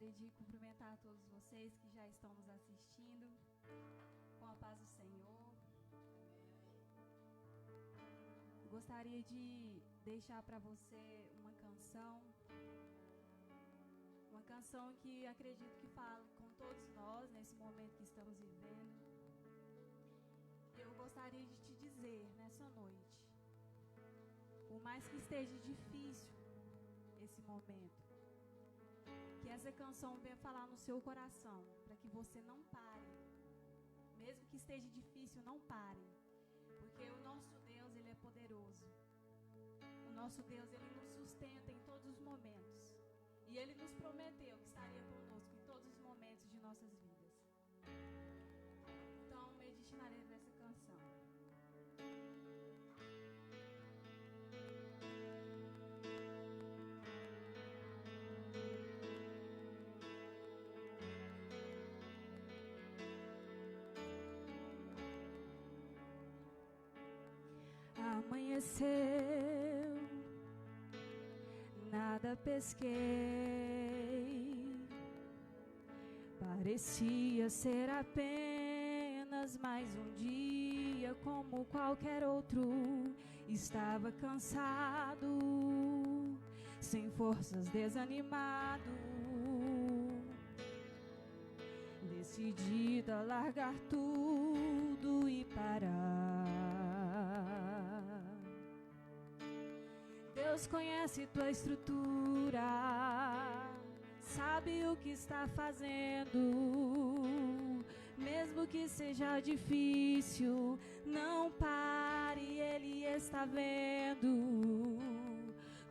gostaria de cumprimentar a todos vocês que já estão nos assistindo, com a paz do Senhor. Gostaria de deixar para você uma canção que acredito que fala com todos nós nesse momento que estamos vivendo. Eu gostaria de te dizer nessa noite, por mais que esteja difícil esse momento, que essa canção venha falar no seu coração, para que você não pare, mesmo que esteja difícil, não pare, porque o nosso Deus, Ele é poderoso. O nosso Deus, Ele nos sustenta em todos os momentos, e Ele nos prometeu que estaria conosco em todos os momentos de nossas vidas. Então, medite na letra dessa canção. Amanheceu, nada pesquei, parecia ser apenas mais um dia como qualquer outro. Estava cansado, sem forças, desanimado, decidida a largar tudo e parar. Deus conhece tua estrutura, sabe o que está fazendo. Mesmo que seja difícil, não pare, Ele está vendo.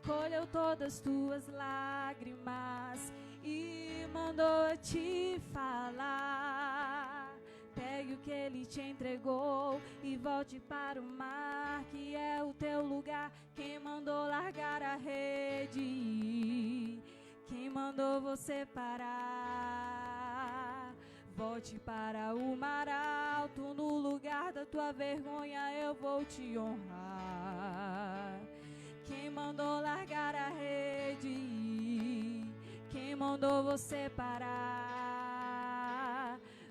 Colheu todas tuas lágrimas e mandou te falar. Pegue o que Ele te entregou e volte para o mar, que é o teu lugar. Quem mandou largar a rede? Quem mandou você parar? Volte para o mar alto, no lugar da tua vergonha eu vou te honrar. Quem mandou largar a rede? Quem mandou você parar?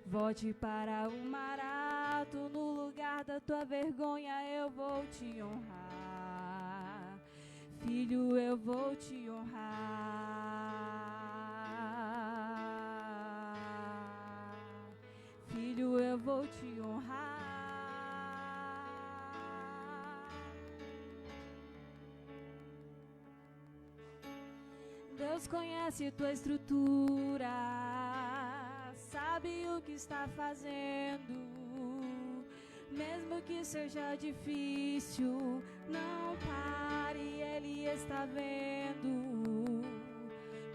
Volte para o mar alto, no lugar da tua vergonha eu vou te honrar. Filho, eu vou te honrar. Filho, eu vou te honrar. Deus conhece tua estrutura, sabe o que está fazendo. Mesmo que seja difícil, não pare, Ele está vendo.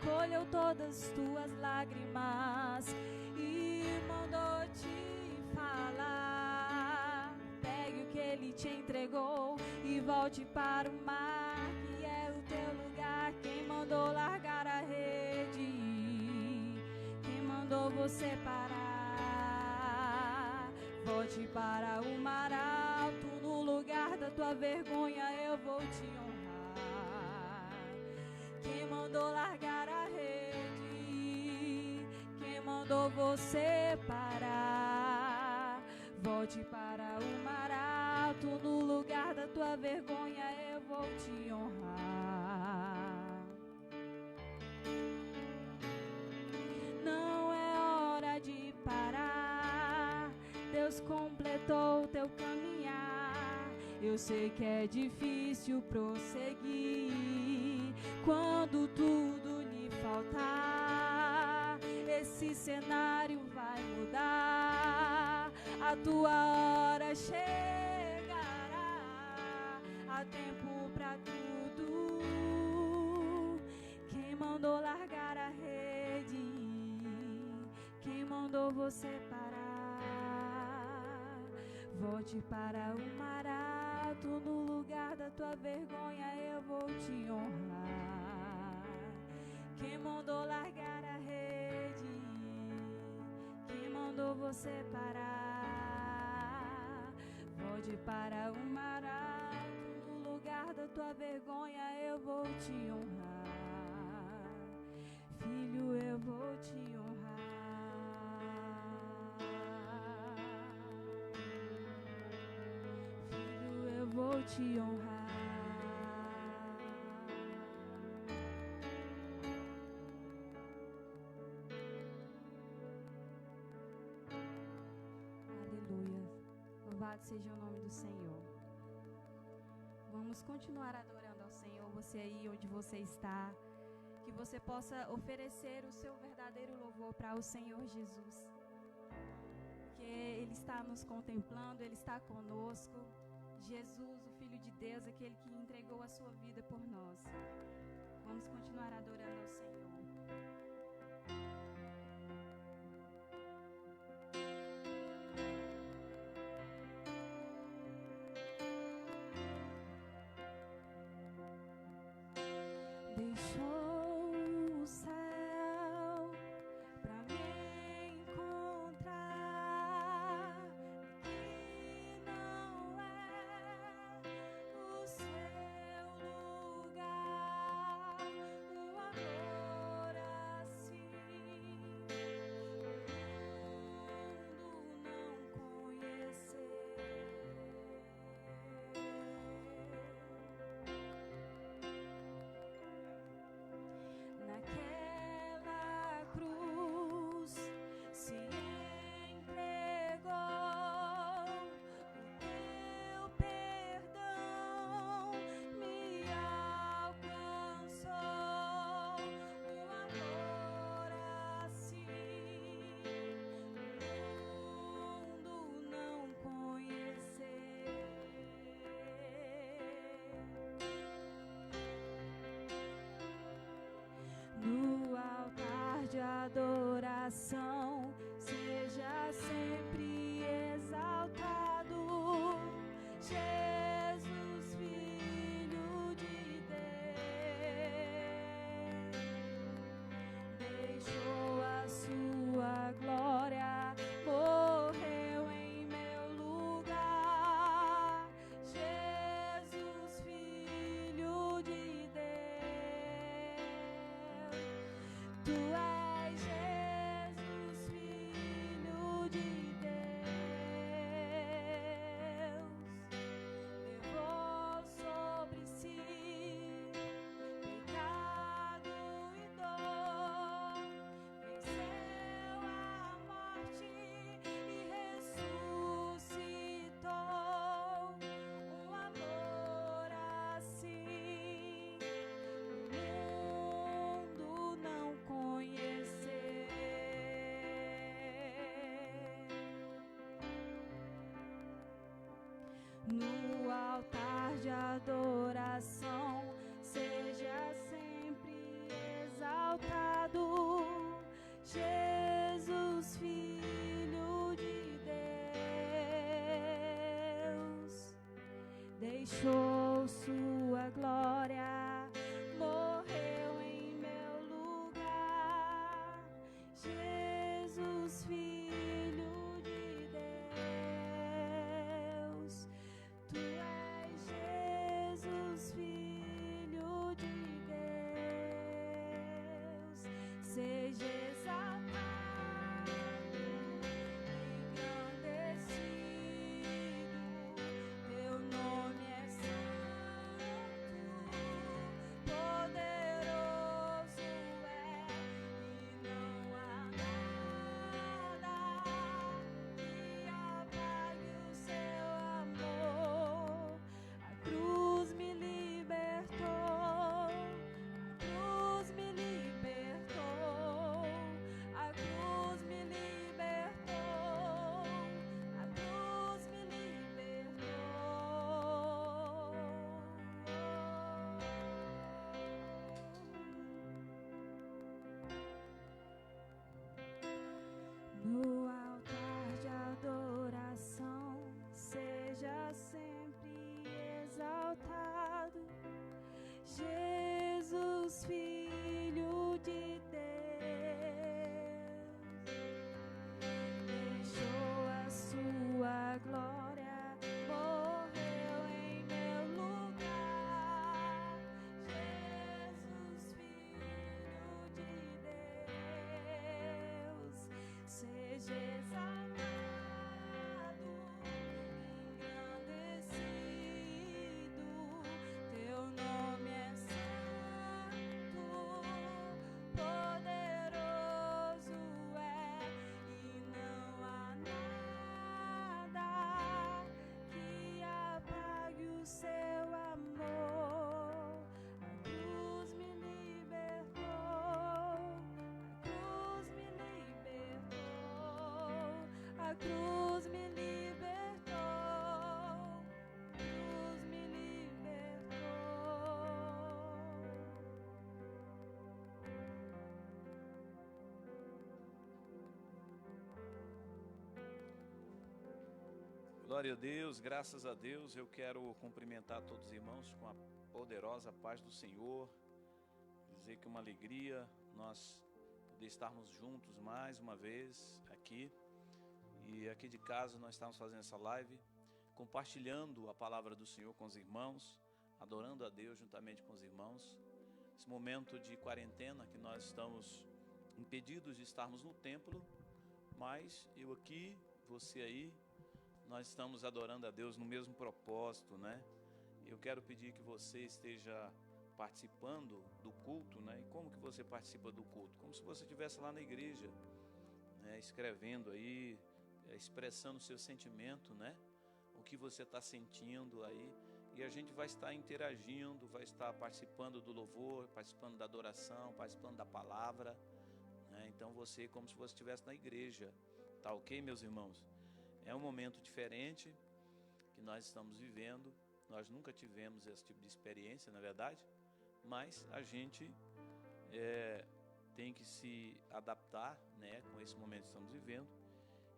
Colheu todas tuas lágrimas e mandou te falar. Pegue o que Ele te entregou e volte para o mar, que é o teu lugar. Quem mandou largar a rede? Quem mandou você parar? Volte para o mar alto, no lugar da tua vergonha eu vou te honrar. Quem mandou largar a rede? Quem mandou você parar? Volte para o mar alto, no lugar da tua vergonha eu vou te honrar. Não é hora de parar, Deus completou teu caminhar. Eu sei que é difícil prosseguir quando tudo lhe faltar. Esse cenário vai mudar, a tua hora chegará. Há tempo pra tudo. Quem mandou largar a rede? Quem mandou você parar? Volte para o mar alto, no lugar da tua vergonha eu vou te honrar. Quem mandou largar a rede? Quem mandou você parar? Volte para o mar alto, no lugar da tua vergonha eu vou te honrar. Filho, eu vou te honrar. Aleluia. Louvado seja o nome do Senhor. Vamos continuar adorando ao Senhor, você aí onde você está, que você possa oferecer o seu verdadeiro louvor para o Senhor Jesus, porque Ele está nos contemplando, Ele está conosco. Jesus, o Filho de Deus, aquele que entregou a sua vida por nós. Vamos continuar adorando ao Senhor. Deixou o céu pra me encontrar. Aqui não é o seu lugar. Um amor assim o mundo não conhecer. Naquela cruz se entregou, o teu perdão me alcançou. Um amor assim o mundo não conhecer. No altar de adoração, seja sempre exaltado, Jesus, Filho de Deus. Deixou a sua glória, morreu em meu lugar. Jesus, Filho de Deus. Tu és Jesus, Filho de Deus. Levou sobre si pecado e dor, venceu a morte e ressuscitou. Um amor assim o mundo não conhecer. No altar de adoração, seja sempre exaltado, Jesus, Filho de Deus. Deixou sua glória, morreu em meu lugar. Jesus, Filho de Deus. Tu és Jesus, Filho de Deus. Seja exaltado, engrandecido. Teu nome é santo. a cruz me libertou, cruz me libertou. Glória a Deus, graças a Deus. Eu quero cumprimentar todos os irmãos com a poderosa paz do Senhor. Dizer que é uma alegria nós poder estarmos juntos mais uma vez aqui. E aqui de casa nós estamos fazendo essa live, compartilhando a palavra do Senhor com os irmãos, adorando a Deus juntamente com os irmãos. Esse momento de quarentena que nós estamos impedidos de estarmos no templo, mas eu aqui, você aí, nós estamos adorando a Deus no mesmo propósito, né? Eu quero pedir que você esteja participando do culto, né? E como que você participa do culto? Como se você estivesse lá na igreja, né? Escrevendo aí, expressando o seu sentimento, né? O que você está sentindo aí. E a gente vai estar interagindo, vai estar participando do louvor, participando da adoração, participando da palavra, né? Então você, como se você estivesse na igreja, tá ok, meus irmãos? É um momento diferente que nós estamos vivendo. Nós nunca tivemos esse tipo de experiência, na verdade, mas a gente tem que se adaptar, né, com esse momento que estamos vivendo,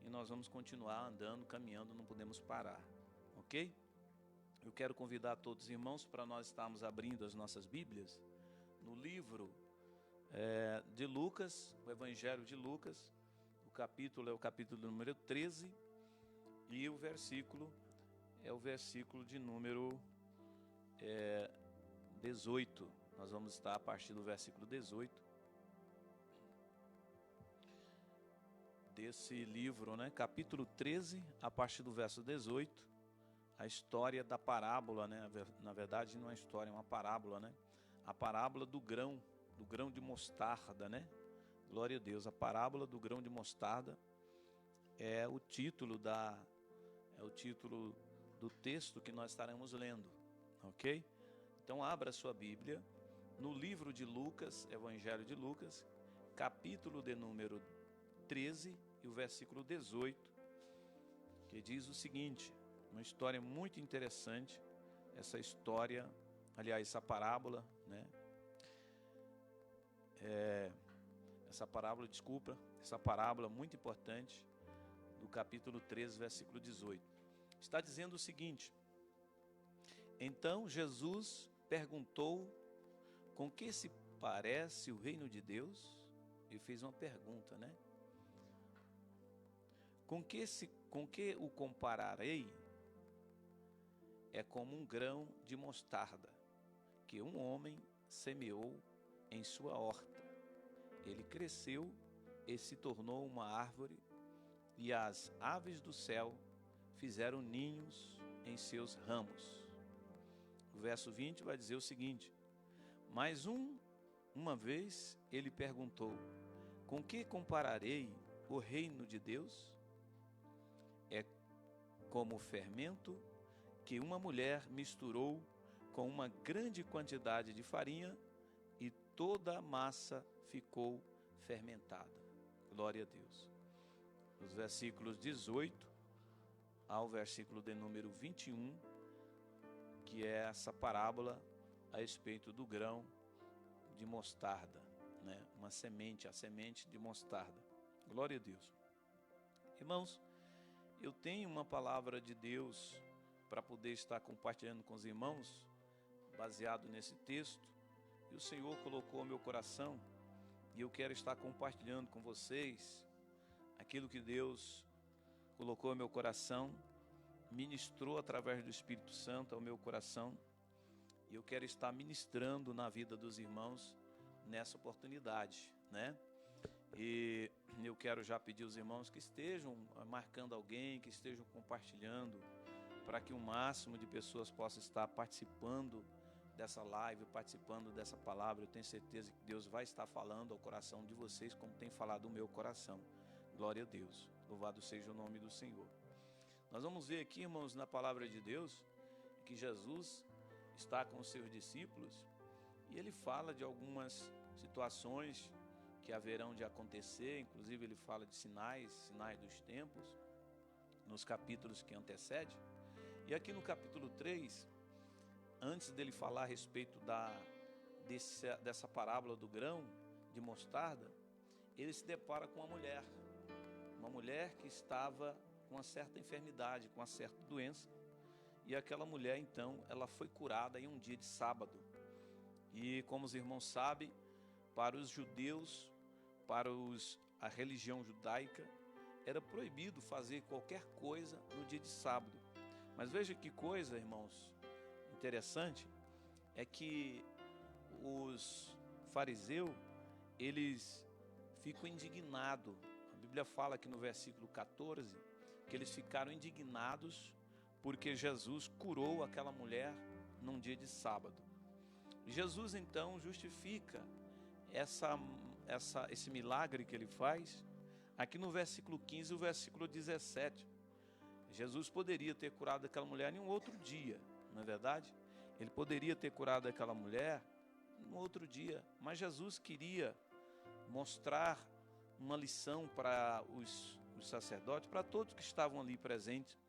e nós vamos continuar andando, caminhando, não podemos parar, ok? Eu quero convidar todos os irmãos para nós estarmos abrindo as nossas Bíblias no livro de Lucas, o Evangelho de Lucas. O capítulo é o capítulo número 13 e o versículo é o versículo de número 18. Nós vamos estar a partir do versículo 18 desse livro, né? Capítulo 13, a partir do verso 18, a história da parábola, né? Na verdade não é história, é uma parábola, né? A parábola do grão de mostarda, né? Glória a Deus. A parábola do grão de mostarda é o título do texto que nós estaremos lendo, ok? Então abra sua Bíblia no livro de Lucas, Evangelho de Lucas, capítulo de número 13 e o versículo 18, que diz o seguinte, uma história muito interessante, essa história, aliás, essa parábola, né? Essa parábola muito importante, do capítulo 13, versículo 18. Está dizendo o seguinte: então Jesus perguntou com que se parece o reino de Deus? Ele fez uma pergunta, né? Com que o compararei? É como um grão de mostarda que um homem semeou em sua horta. Ele cresceu e se tornou uma árvore, e as aves do céu fizeram ninhos em seus ramos. O verso 20 vai dizer o seguinte: mas uma vez ele perguntou: com que compararei o reino de Deus? É como o fermento que uma mulher misturou com uma grande quantidade de farinha e toda a massa ficou fermentada. Glória a Deus. Os versículos 18 ao versículo de número 21, que é essa parábola a respeito do grão de mostarda, né? Uma semente, a semente de mostarda. Glória a Deus. Irmãos, eu tenho uma palavra de Deus para poder estar compartilhando com os irmãos, baseado nesse texto, e o Senhor colocou no meu coração, e eu quero estar compartilhando com vocês aquilo que Deus colocou no meu coração, ministrou através do Espírito Santo ao meu coração, e eu quero estar ministrando na vida dos irmãos nessa oportunidade, né? E eu quero já pedir aos irmãos que estejam marcando alguém, que estejam compartilhando, para que o máximo de pessoas possam estar participando dessa live, participando dessa palavra. Eu tenho certeza que Deus vai estar falando ao coração de vocês, como tem falado o meu coração. Glória a Deus. Louvado seja o nome do Senhor. Nós vamos ver aqui, irmãos, na palavra de Deus, que Jesus está com os seus discípulos e ele fala de algumas situações que haverão de acontecer, inclusive ele fala de sinais dos tempos, nos capítulos que antecedem. E aqui no capítulo 3, antes dele falar a respeito dessa parábola do grão de mostarda, ele se depara com uma mulher que estava com uma certa enfermidade, com uma certa doença, e aquela mulher então, ela foi curada em um dia de sábado. E como os irmãos sabem, para os judeus, para a religião judaica, era proibido fazer qualquer coisa no dia de sábado. Mas veja que coisa, irmãos, interessante, é que os fariseus, eles ficam indignados. A Bíblia fala aqui no versículo 14, que eles ficaram indignados porque Jesus curou aquela mulher num dia de sábado. Jesus então justifica esse milagre que ele faz aqui no versículo 15 e o versículo 17. Jesus poderia ter curado aquela mulher em um outro dia, não é verdade? Ele poderia ter curado aquela mulher em um outro dia, mas Jesus queria mostrar uma lição para os sacerdotes, para todos que estavam ali presentes,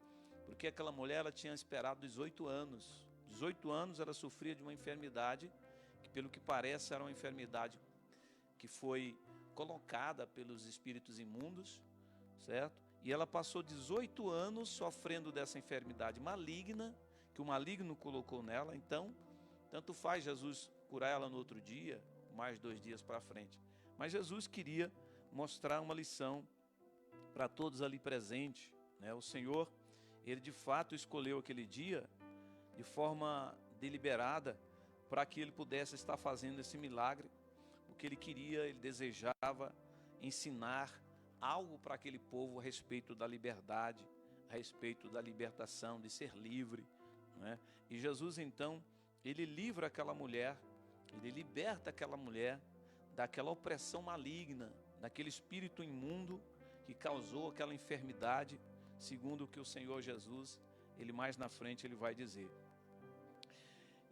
porque aquela mulher, ela tinha esperado 18 anos. 18 anos ela sofria de uma enfermidade, que pelo que parece era uma enfermidade que foi colocada pelos espíritos imundos, certo? E ela passou 18 anos sofrendo dessa enfermidade maligna, que o maligno colocou nela. Então, tanto faz Jesus curar ela no outro dia, mais 2 dias para frente. Mas Jesus queria mostrar uma lição para todos ali presentes, né? O Senhor, Ele de fato escolheu aquele dia de forma deliberada para que Ele pudesse estar fazendo esse milagre, porque Ele queria, Ele desejava ensinar algo para aquele povo a respeito da liberdade, a respeito da libertação, de ser livre, né? E Jesus então, Ele livra aquela mulher, Ele liberta aquela mulher daquela opressão maligna, daquele espírito imundo que causou aquela enfermidade, segundo o que o Senhor Jesus, Ele mais na frente, Ele vai dizer.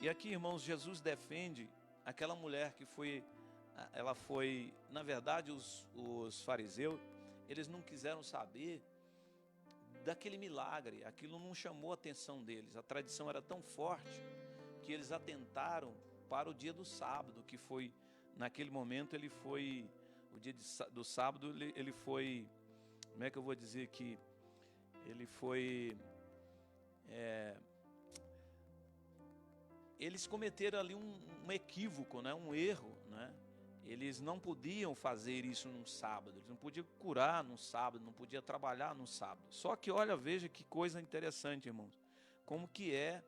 E aqui, irmãos, Jesus defende aquela mulher que na verdade, os fariseus, eles não quiseram saber daquele milagre, aquilo não chamou a atenção deles. A tradição era tão forte que eles atentaram para o dia do sábado, que foi, naquele momento, ele foi, o dia do sábado, ele foi, como é que eu vou dizer que ele foi, eles cometeram ali um equívoco, né? Um erro, né? Eles não podiam fazer isso num sábado, eles não podiam curar num sábado, não podiam trabalhar num sábado. Só que olha, veja que coisa interessante, irmãos, como que é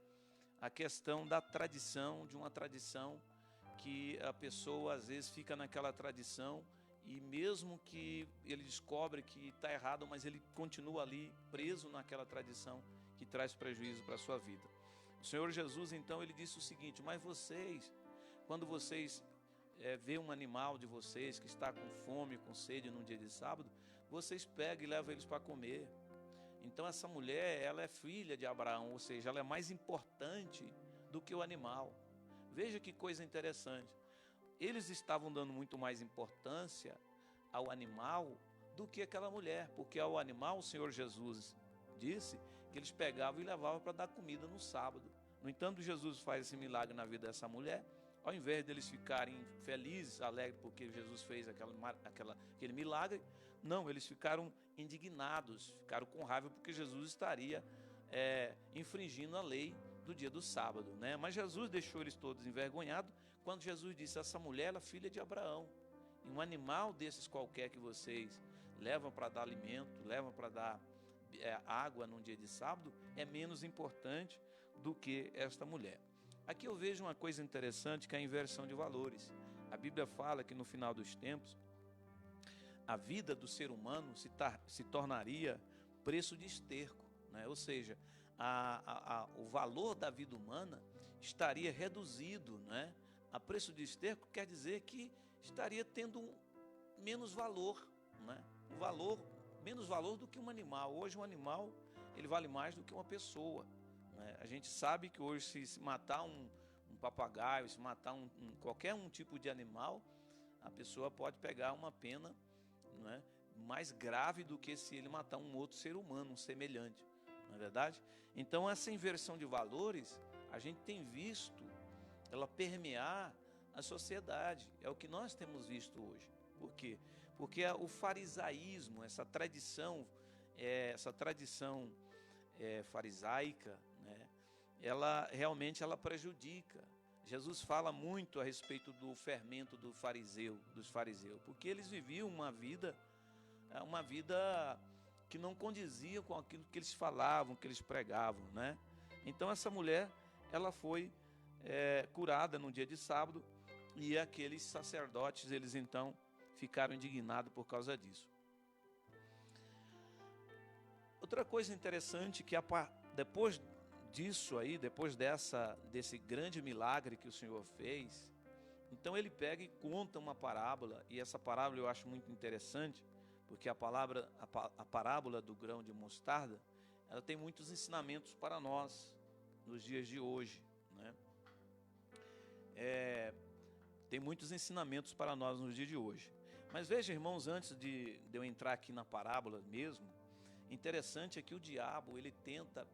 a questão da tradição, de uma tradição que a pessoa às vezes fica naquela tradição e mesmo que ele descobre que está errado, mas ele continua ali preso naquela tradição que traz prejuízo para a sua vida. O Senhor Jesus então, ele disse o seguinte: mas vocês, quando vocês vê um animal de vocês que está com fome, com sede num dia de sábado, vocês pegam e levam eles para comer. Então essa mulher, ela é filha de Abraão, ou seja, ela é mais importante do que o animal. Veja que coisa interessante. Eles estavam dando muito mais importância ao animal do que aquela mulher, porque ao animal o Senhor Jesus disse que eles pegavam e levavam para dar comida no sábado. No entanto, Jesus faz esse milagre na vida dessa mulher. Ao invés deles ficarem felizes, alegres, porque Jesus fez aquele milagre, não, eles ficaram indignados, ficaram com raiva, porque Jesus estaria infringindo a lei do dia do sábado, né? Mas Jesus deixou eles todos envergonhados, quando Jesus disse: essa mulher, ela é filha de Abraão, e um animal desses qualquer que vocês levam para dar alimento, levam para dar água num dia de sábado, é menos importante do que esta mulher. Aqui eu vejo uma coisa interessante, que é a inversão de valores. A Bíblia fala que no final dos tempos, a vida do ser humano se tornaria preço de esterco, né? Ou seja, o valor da vida humana estaria reduzido, né? A preço de esterco quer dizer que estaria tendo menos valor, né? Menos valor do que um animal. Hoje um animal, ele vale mais do que uma pessoa. A gente sabe que hoje, se matar um papagaio, se matar qualquer tipo de animal, a pessoa pode pegar uma pena, não é, mais grave do que se ele matar um outro ser humano, um semelhante, não é verdade? Então essa inversão de valores, a gente tem visto ela permear a sociedade, é o que nós temos visto hoje. Por quê? Porque o farisaísmo, essa tradição farisaica, né, ela realmente prejudica. Jesus fala muito a respeito do fermento dos fariseus, porque eles viviam uma vida que não condizia com aquilo que eles falavam, que eles pregavam, né? Então essa mulher, ela foi curada no dia de sábado, e aqueles sacerdotes, eles então ficaram indignados por causa disso. Outra coisa interessante que depois disso aí, depois desse grande milagre que o Senhor fez, então ele pega e conta uma parábola, e essa parábola eu acho muito interessante, porque a parábola do grão de mostarda, ela tem muitos ensinamentos para nós nos dias de hoje, né? Tem muitos ensinamentos para nós nos dias de hoje. Mas veja, irmãos, antes de eu entrar aqui na parábola mesmo, interessante é que o diabo, ele tenta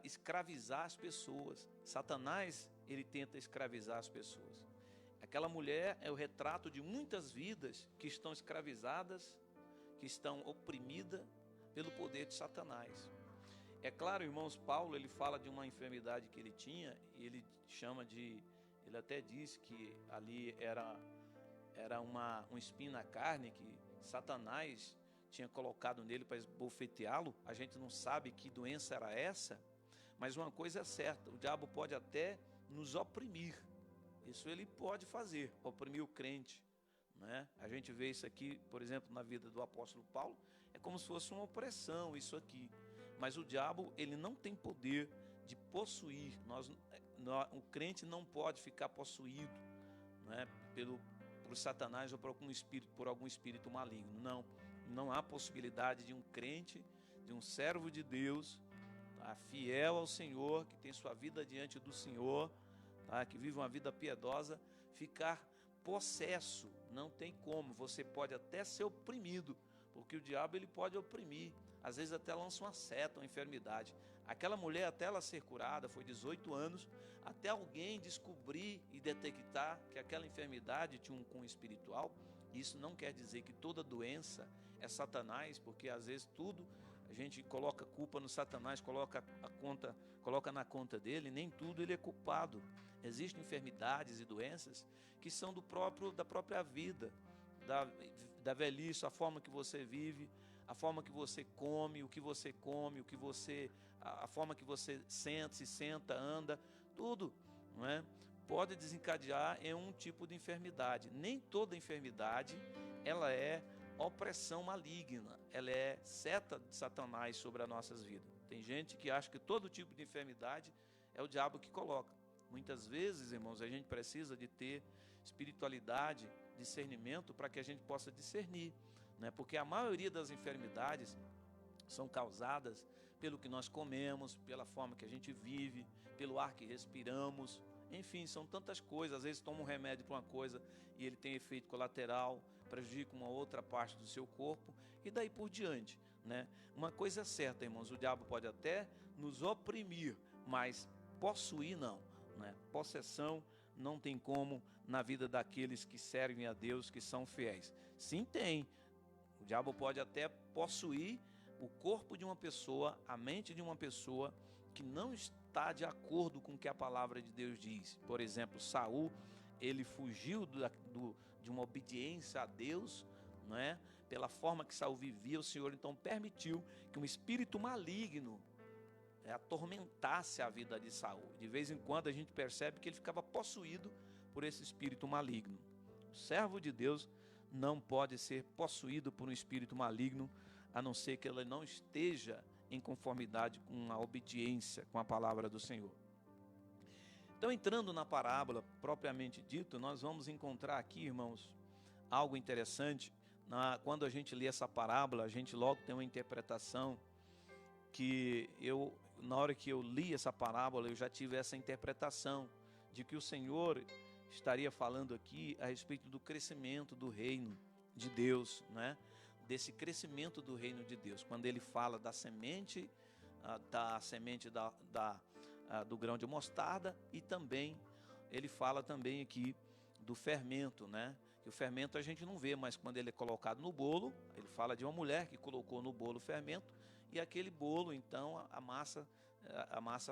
escravizar as pessoas. Satanás, ele tenta escravizar as pessoas. Aquela mulher é o retrato de muitas vidas que estão escravizadas, que estão oprimidas pelo poder de Satanás. É claro, irmãos, Paulo, ele fala de uma enfermidade que ele tinha, e ele até diz que ali era um espinho na carne que Satanás tinha colocado nele para esbofeteá-lo. A gente não sabe que doença era essa, mas uma coisa é certa, o diabo pode até nos oprimir. Isso ele pode fazer, oprimir o crente, né? A gente vê isso aqui, por exemplo, na vida do apóstolo Paulo, é como se fosse uma opressão isso aqui. Mas o diabo, ele não tem poder de possuir. O crente não pode ficar possuído, né, por Satanás ou por algum espírito maligno. Não há possibilidade de um crente, de um servo de Deus, tá, fiel ao Senhor, que tem sua vida diante do Senhor, tá, que vive uma vida piedosa, ficar possesso. Não tem como. Você pode até ser oprimido, porque o diabo, ele pode oprimir. Às vezes até lança uma seta, uma enfermidade. Aquela mulher, até ela ser curada, foi 18 anos, até alguém descobrir e detectar que aquela enfermidade tinha um cunho espiritual. Isso não quer dizer que toda doença é Satanás, porque às vezes tudo a gente coloca culpa no Satanás, coloca na conta dele, nem tudo ele é culpado. Existem enfermidades e doenças que são da própria vida, da velhice, a forma que você vive, a forma que você come, a forma que você se senta, anda, tudo, não é? Pode desencadear em um tipo de enfermidade. Nem toda enfermidade, ela é opressão maligna, ela é seta de Satanás sobre as nossas vidas. Tem gente que acha que todo tipo de enfermidade é o diabo que coloca. Muitas vezes, irmãos, a gente precisa de ter espiritualidade, discernimento, para que a gente possa discernir, né? Porque a maioria das enfermidades são causadas pelo que nós comemos, pela forma que a gente vive, pelo ar que respiramos. Enfim, são tantas coisas. Às vezes toma um remédio para uma coisa e ele tem efeito colateral, prejudica uma outra parte do seu corpo e daí por diante, né? Uma coisa é certa, irmãos, o diabo pode até nos oprimir, mas possuir não, né? Possessão não tem como na vida daqueles que servem a Deus, que são fiéis. Sim, tem. O diabo pode até possuir o corpo de uma pessoa, a mente de uma pessoa que não está de acordo com o que a palavra de Deus diz. Por exemplo, Saul, ele fugiu de uma obediência a Deus, não é? Pela forma que Saul vivia, o Senhor então permitiu que um espírito maligno atormentasse a vida de Saul. De vez em quando a gente percebe que ele ficava possuído por esse espírito maligno. O servo de Deus não pode ser possuído por um espírito maligno, a não ser que ele não esteja em conformidade com a obediência com a palavra do Senhor. Então, entrando na parábola propriamente dito, nós vamos encontrar aqui, irmãos, algo interessante. Quando a gente lê essa parábola, a gente logo tem uma interpretação que na hora que eu li essa parábola, eu já tive essa interpretação de que o Senhor estaria falando aqui a respeito do crescimento do reino, de Deus, né? Desse crescimento do reino de Deus. Quando ele fala da semente, do grão de mostarda, e também ele fala também aqui do fermento, né? Que o fermento a gente não vê, mas quando ele é colocado no bolo, ele fala de uma mulher que colocou no bolo o fermento, e aquele bolo, então, a massa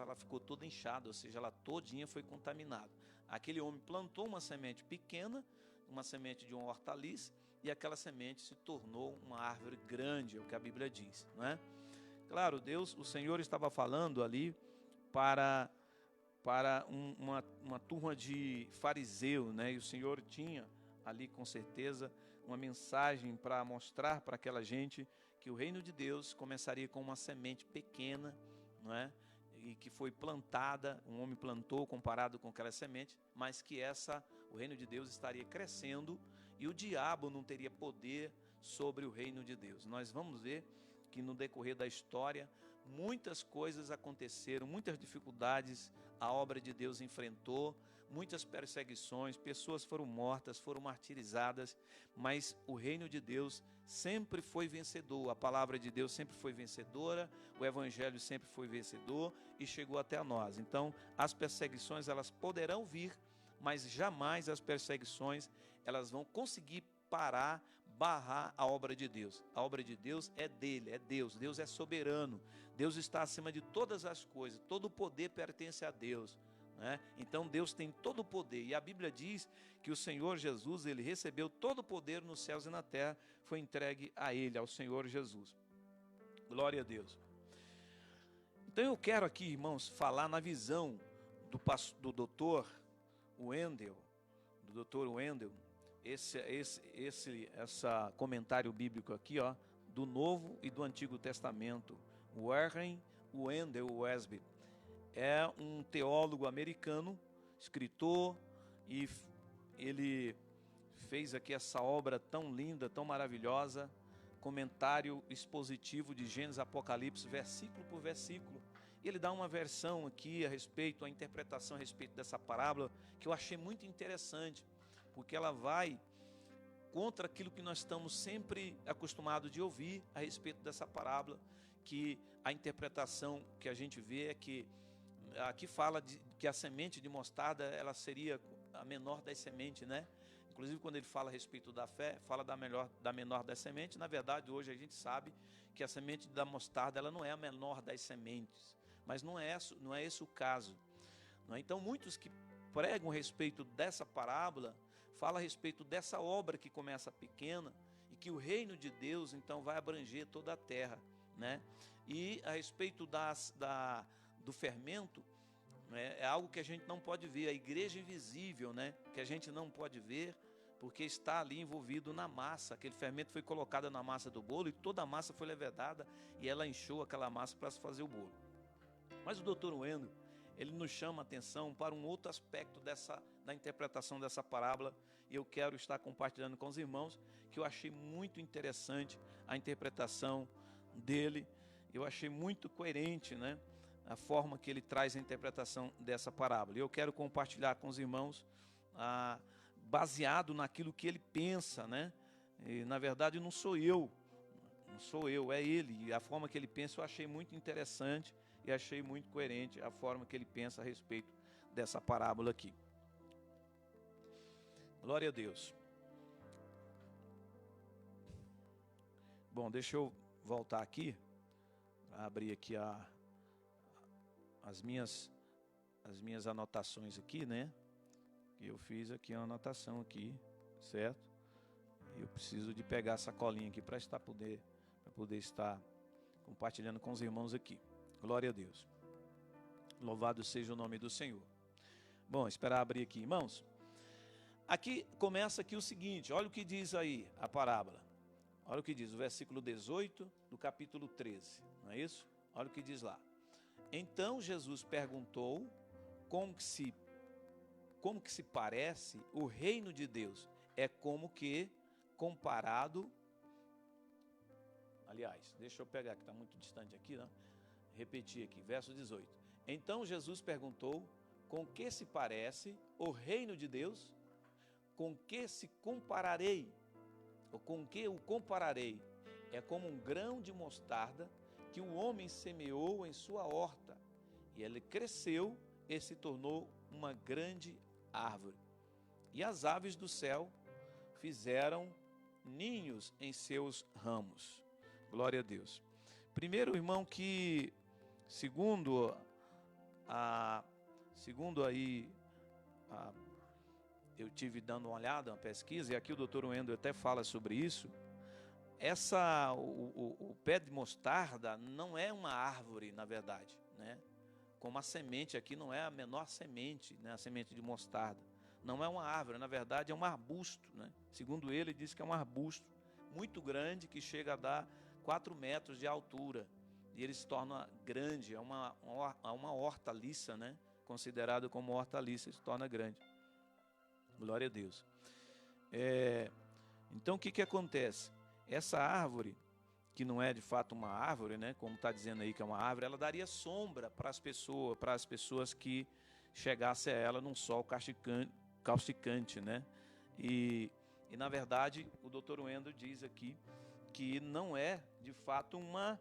ela ficou toda inchada, ou seja, ela todinha foi contaminada. Aquele homem plantou uma semente pequena, uma semente de uma hortaliça, e aquela semente se tornou uma árvore grande, é o que a Bíblia diz, não é? Claro, o Senhor estava falando ali para uma turma de fariseu, né? E o Senhor tinha ali com certeza uma mensagem para mostrar para aquela gente que o reino de Deus começaria com uma semente pequena, não é? E que foi plantada, um homem plantou comparado com aquela semente, mas que o reino de Deus estaria crescendo e o diabo não teria poder sobre o reino de Deus. Nós vamos ver que no decorrer da história muitas coisas aconteceram, muitas dificuldades a obra de Deus enfrentou, muitas perseguições, pessoas foram mortas, foram martirizadas, mas o reino de Deus sempre foi vencedor, a palavra de Deus sempre foi vencedora, o evangelho sempre foi vencedor e chegou até nós. Então, as perseguições elas poderão vir, mas jamais as perseguições elas vão conseguir barrar a obra de Deus. A obra de Deus é dele, é Deus. Deus é soberano. Deus está acima de todas as coisas. Todo o poder pertence a Deus, né? Então Deus tem todo o poder. E a Bíblia diz que o Senhor Jesus, ele recebeu todo o poder nos céus e na terra. Foi entregue a ele, ao Senhor Jesus. Glória a Deus. Então eu quero aqui, irmãos, falar na visão do doutor Wendel, esse comentário bíblico aqui, ó, do Novo e do Antigo Testamento. Warren Wendell Westby é um teólogo americano, escritor, e ele fez aqui essa obra tão linda, tão maravilhosa, comentário expositivo de Gênesis, Apocalipse, versículo por versículo. Ele dá uma versão aqui a interpretação a respeito dessa parábola, que eu achei muito interessante, porque ela vai contra aquilo que nós estamos sempre acostumados de ouvir a respeito dessa parábola, que a interpretação que a gente vê é que aqui fala que a semente de mostarda ela seria a menor das sementes, né? Inclusive quando ele fala a respeito da fé, fala da menor das sementes. Na verdade, hoje a gente sabe que a semente da mostarda ela não é a menor das sementes, mas não é esse o caso, não é? Então muitos que pregam a respeito dessa parábola fala a respeito dessa obra que começa pequena e que o reino de Deus então vai abranger toda a terra, né? E a respeito do fermento, né, é algo que a gente não pode ver, a igreja invisível, né, que a gente não pode ver porque está ali envolvido na massa. Aquele fermento foi colocado na massa do bolo e toda a massa foi levedada e ela inchou aquela massa para se fazer o bolo. Mas o Dr. Wendel, ele nos chama a atenção para um outro aspecto da interpretação dessa parábola, e eu quero estar compartilhando com os irmãos, que eu achei muito interessante a interpretação dele, eu achei muito coerente, né, a forma que ele traz a interpretação dessa parábola. E eu quero compartilhar com os irmãos, baseado naquilo que ele pensa, né? E, na verdade, não sou eu, é ele, e a forma que ele pensa eu achei muito interessante, e achei muito coerente a forma que ele pensa a respeito dessa parábola aqui. Glória a Deus. Bom, deixa eu voltar aqui, abrir aqui as minhas anotações aqui, né? Eu fiz aqui uma anotação aqui, certo? Eu preciso de pegar essa colinha aqui para poder estar compartilhando com os irmãos aqui. Glória a Deus. Louvado seja o nome do Senhor. Bom, esperar abrir aqui, irmãos. Aqui começa aqui o seguinte, olha o que diz aí a parábola. Olha o que diz o versículo 18 do capítulo 13, não é isso? Olha o que diz lá. Então Jesus perguntou como que se parece o reino de Deus. É como que comparado... Aliás, deixa eu pegar que está muito distante aqui, né? Repetir aqui, verso 18. Então Jesus perguntou com que se parece o reino de Deus? Com que se compararei? ou com que o compararei? É como um grão de mostarda que o homem semeou em sua horta, e ele cresceu e se tornou uma grande árvore. E as aves do céu fizeram ninhos em seus ramos. Glória a Deus. Primeiro, irmão, que segundo eu tive dando uma olhada, uma pesquisa, e aqui o Dr. Wendel até fala sobre isso. O pé de mostarda não é uma árvore, na verdade, né? Como a semente aqui não é a menor semente, né? A semente de mostarda não é uma árvore, na verdade é um arbusto, né? Segundo ele diz que é um arbusto muito grande que chega a dar 4 metros de altura, e ele se torna grande, é uma hortaliça, né? Considerado como hortaliça, se torna grande. Glória a Deus. Então o que acontece? Essa árvore, que não é de fato uma árvore, né? Como está dizendo aí que é uma árvore, ela daria sombra para as pessoas que chegassem a ela num sol causticante, né? E na verdade o Dr. Wendel diz aqui que não é de fato uma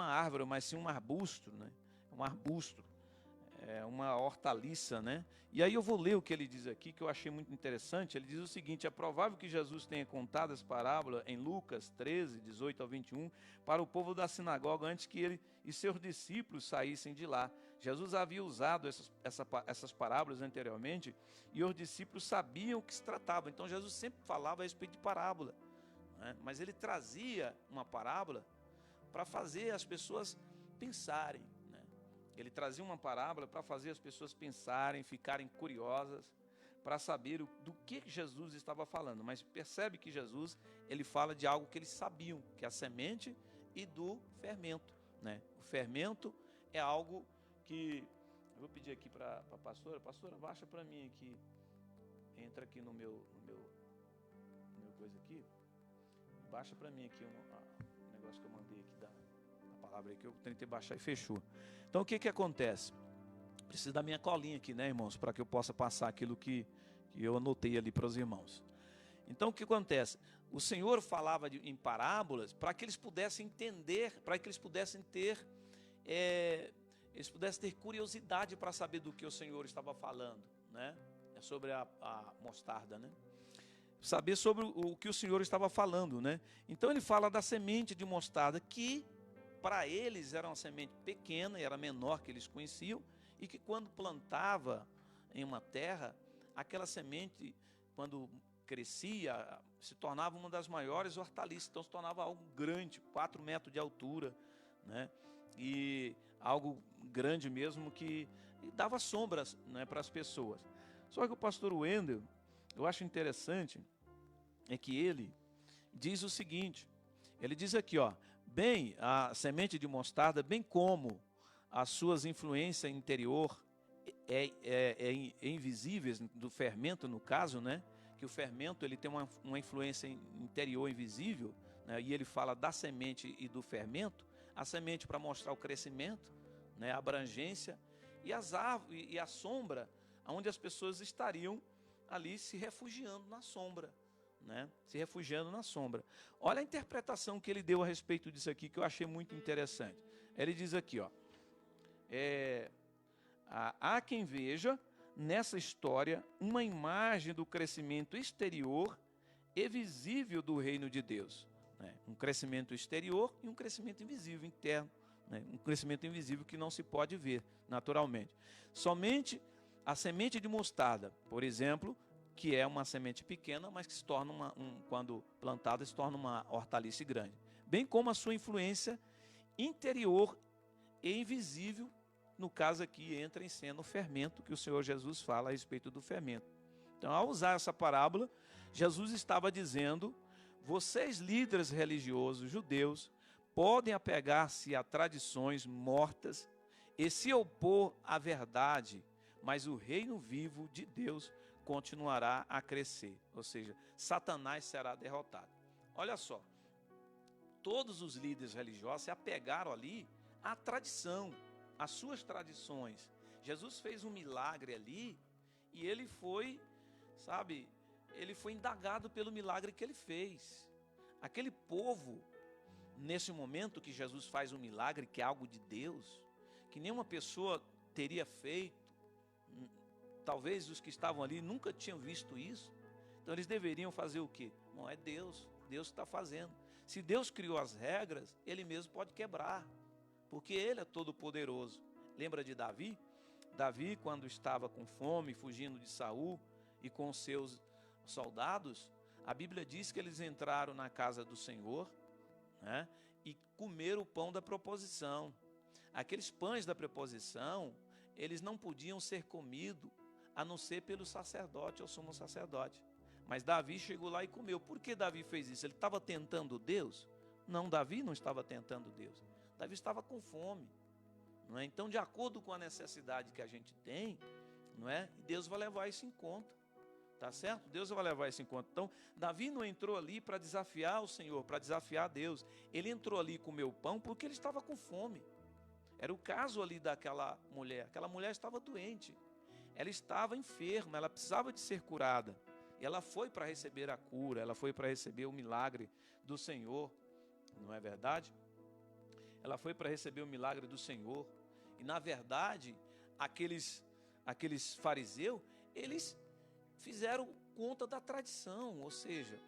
árvore, mas sim um arbusto, né? Um arbusto, é uma hortaliça, né? E aí eu vou ler o que ele diz aqui, que eu achei muito interessante. Ele diz o seguinte: é provável que Jesus tenha contado essa parábola em Lucas 13, 18 ao 21, para o povo da sinagoga antes que ele e seus discípulos saíssem de lá. Jesus havia usado essas parábolas anteriormente e os discípulos sabiam o que se tratava. Então Jesus sempre falava a respeito de parábola, né? Mas ele trazia uma parábola para fazer as pessoas pensarem. Ele trazia uma parábola para fazer as pessoas pensarem, ficarem curiosas, para saber do que Jesus estava falando. Mas percebe que Jesus, ele fala de algo que eles sabiam, que é a semente e do fermento, né? O fermento é algo que... Eu vou pedir aqui para a pastora. Pastora, baixa para mim aqui. Entra aqui no meu coisa aqui. Baixa para mim aqui o negócio que eu mandei aqui da palavra aí, que eu tentei baixar e fechou. Então o que acontece? Preciso da minha colinha aqui, né, irmãos, para que eu possa passar aquilo que eu anotei ali para os irmãos. Então o que acontece? O Senhor falava em parábolas para que eles pudessem entender, para que eles pudessem ter curiosidade para saber do que o Senhor estava falando, né? É sobre a mostarda, né? Saber sobre o que o Senhor estava falando, né? Então ele fala da semente de mostarda, que para eles era uma semente pequena, era menor que eles conheciam, e que quando plantava em uma terra, aquela semente, quando crescia, se tornava uma das maiores hortaliças. Então se tornava algo grande, 4 metros de altura, né? E algo grande mesmo, que dava sombras, né, para as pessoas. Só que o pastor Wendel, eu acho interessante, é que ele diz o seguinte, ele diz aqui, ó: bem, a semente de mostarda, bem como as suas influências interior invisíveis do fermento, no caso, né? Que o fermento ele tem uma influência interior invisível, né? E ele fala da semente e do fermento. A semente para mostrar o crescimento, né? A abrangência, e as árvores e a sombra, onde as pessoas estariam ali se refugiando na sombra, né? Se refugiando na sombra. Olha a interpretação que ele deu a respeito disso aqui, que eu achei muito interessante. Ele diz aqui, ó: há quem veja nessa história uma imagem do crescimento exterior e visível do reino de Deus, né? Um crescimento exterior e um crescimento invisível, interno, né? Um crescimento invisível que não se pode ver naturalmente. Somente a semente de mostarda, por exemplo, que é uma semente pequena, mas que se torna quando plantada, se torna uma hortaliça grande. Bem como a sua influência interior e invisível, no caso aqui entra em cena o fermento, que o Senhor Jesus fala a respeito do fermento. Então, ao usar essa parábola, Jesus estava dizendo: vocês, líderes religiosos judeus, podem apegar-se a tradições mortas e se opor à verdade, mas o reino vivo de Deus continuará a crescer, ou seja, Satanás será derrotado. Olha só, todos os líderes religiosos se apegaram ali à tradição, às suas tradições. Jesus fez um milagre ali e ele foi, ele foi indagado pelo milagre que ele fez. Aquele povo, nesse momento que Jesus faz um milagre, que é algo de Deus, que nenhuma pessoa teria feito, talvez os que estavam ali nunca tinham visto isso, então eles deveriam fazer o quê? Não, é Deus está fazendo. Se Deus criou as regras, Ele mesmo pode quebrar, porque Ele é todo poderoso. Lembra de Davi? Davi, quando estava com fome, fugindo de Saul e com seus soldados, a Bíblia diz que eles entraram na casa do Senhor, né, e comeram o pão da proposição. Aqueles pães da proposição, eles não podiam ser comidos a não ser pelo sacerdote ou sumo sacerdote. Mas Davi chegou lá e comeu. Por que Davi fez isso? Ele estava tentando Deus? Não, Davi não estava tentando Deus. Davi estava com fome. Não é? Então, de acordo com a necessidade que a gente tem, não é? Deus vai levar isso em conta. Tá certo? Deus vai levar isso em conta. Então, Davi não entrou ali para desafiar o Senhor, para desafiar Deus. Ele entrou ali e comeu pão porque ele estava com fome. Era o caso ali daquela mulher. Aquela mulher estava doente. Ela estava enferma, ela precisava de ser curada. E ela foi para receber a cura, ela foi para receber o milagre do Senhor. Não é verdade? Ela foi para receber o milagre do Senhor. E, na verdade, aqueles fariseus, eles fizeram conta da tradição, ou seja,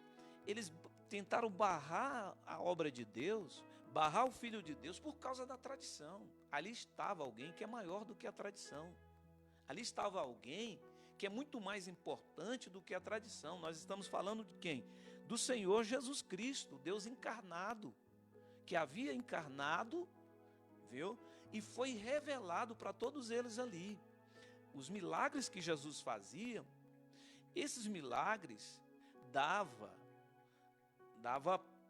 eles tentaram barrar a obra de Deus, barrar o Filho de Deus por causa da tradição. Ali estava alguém que é maior do que a tradição. Ali estava alguém que é muito mais importante do que a tradição. Nós estamos falando de quem? Do Senhor Jesus Cristo, Deus encarnado, que havia encarnado, viu? E foi revelado para todos eles ali. Os milagres que Jesus fazia, esses milagres dava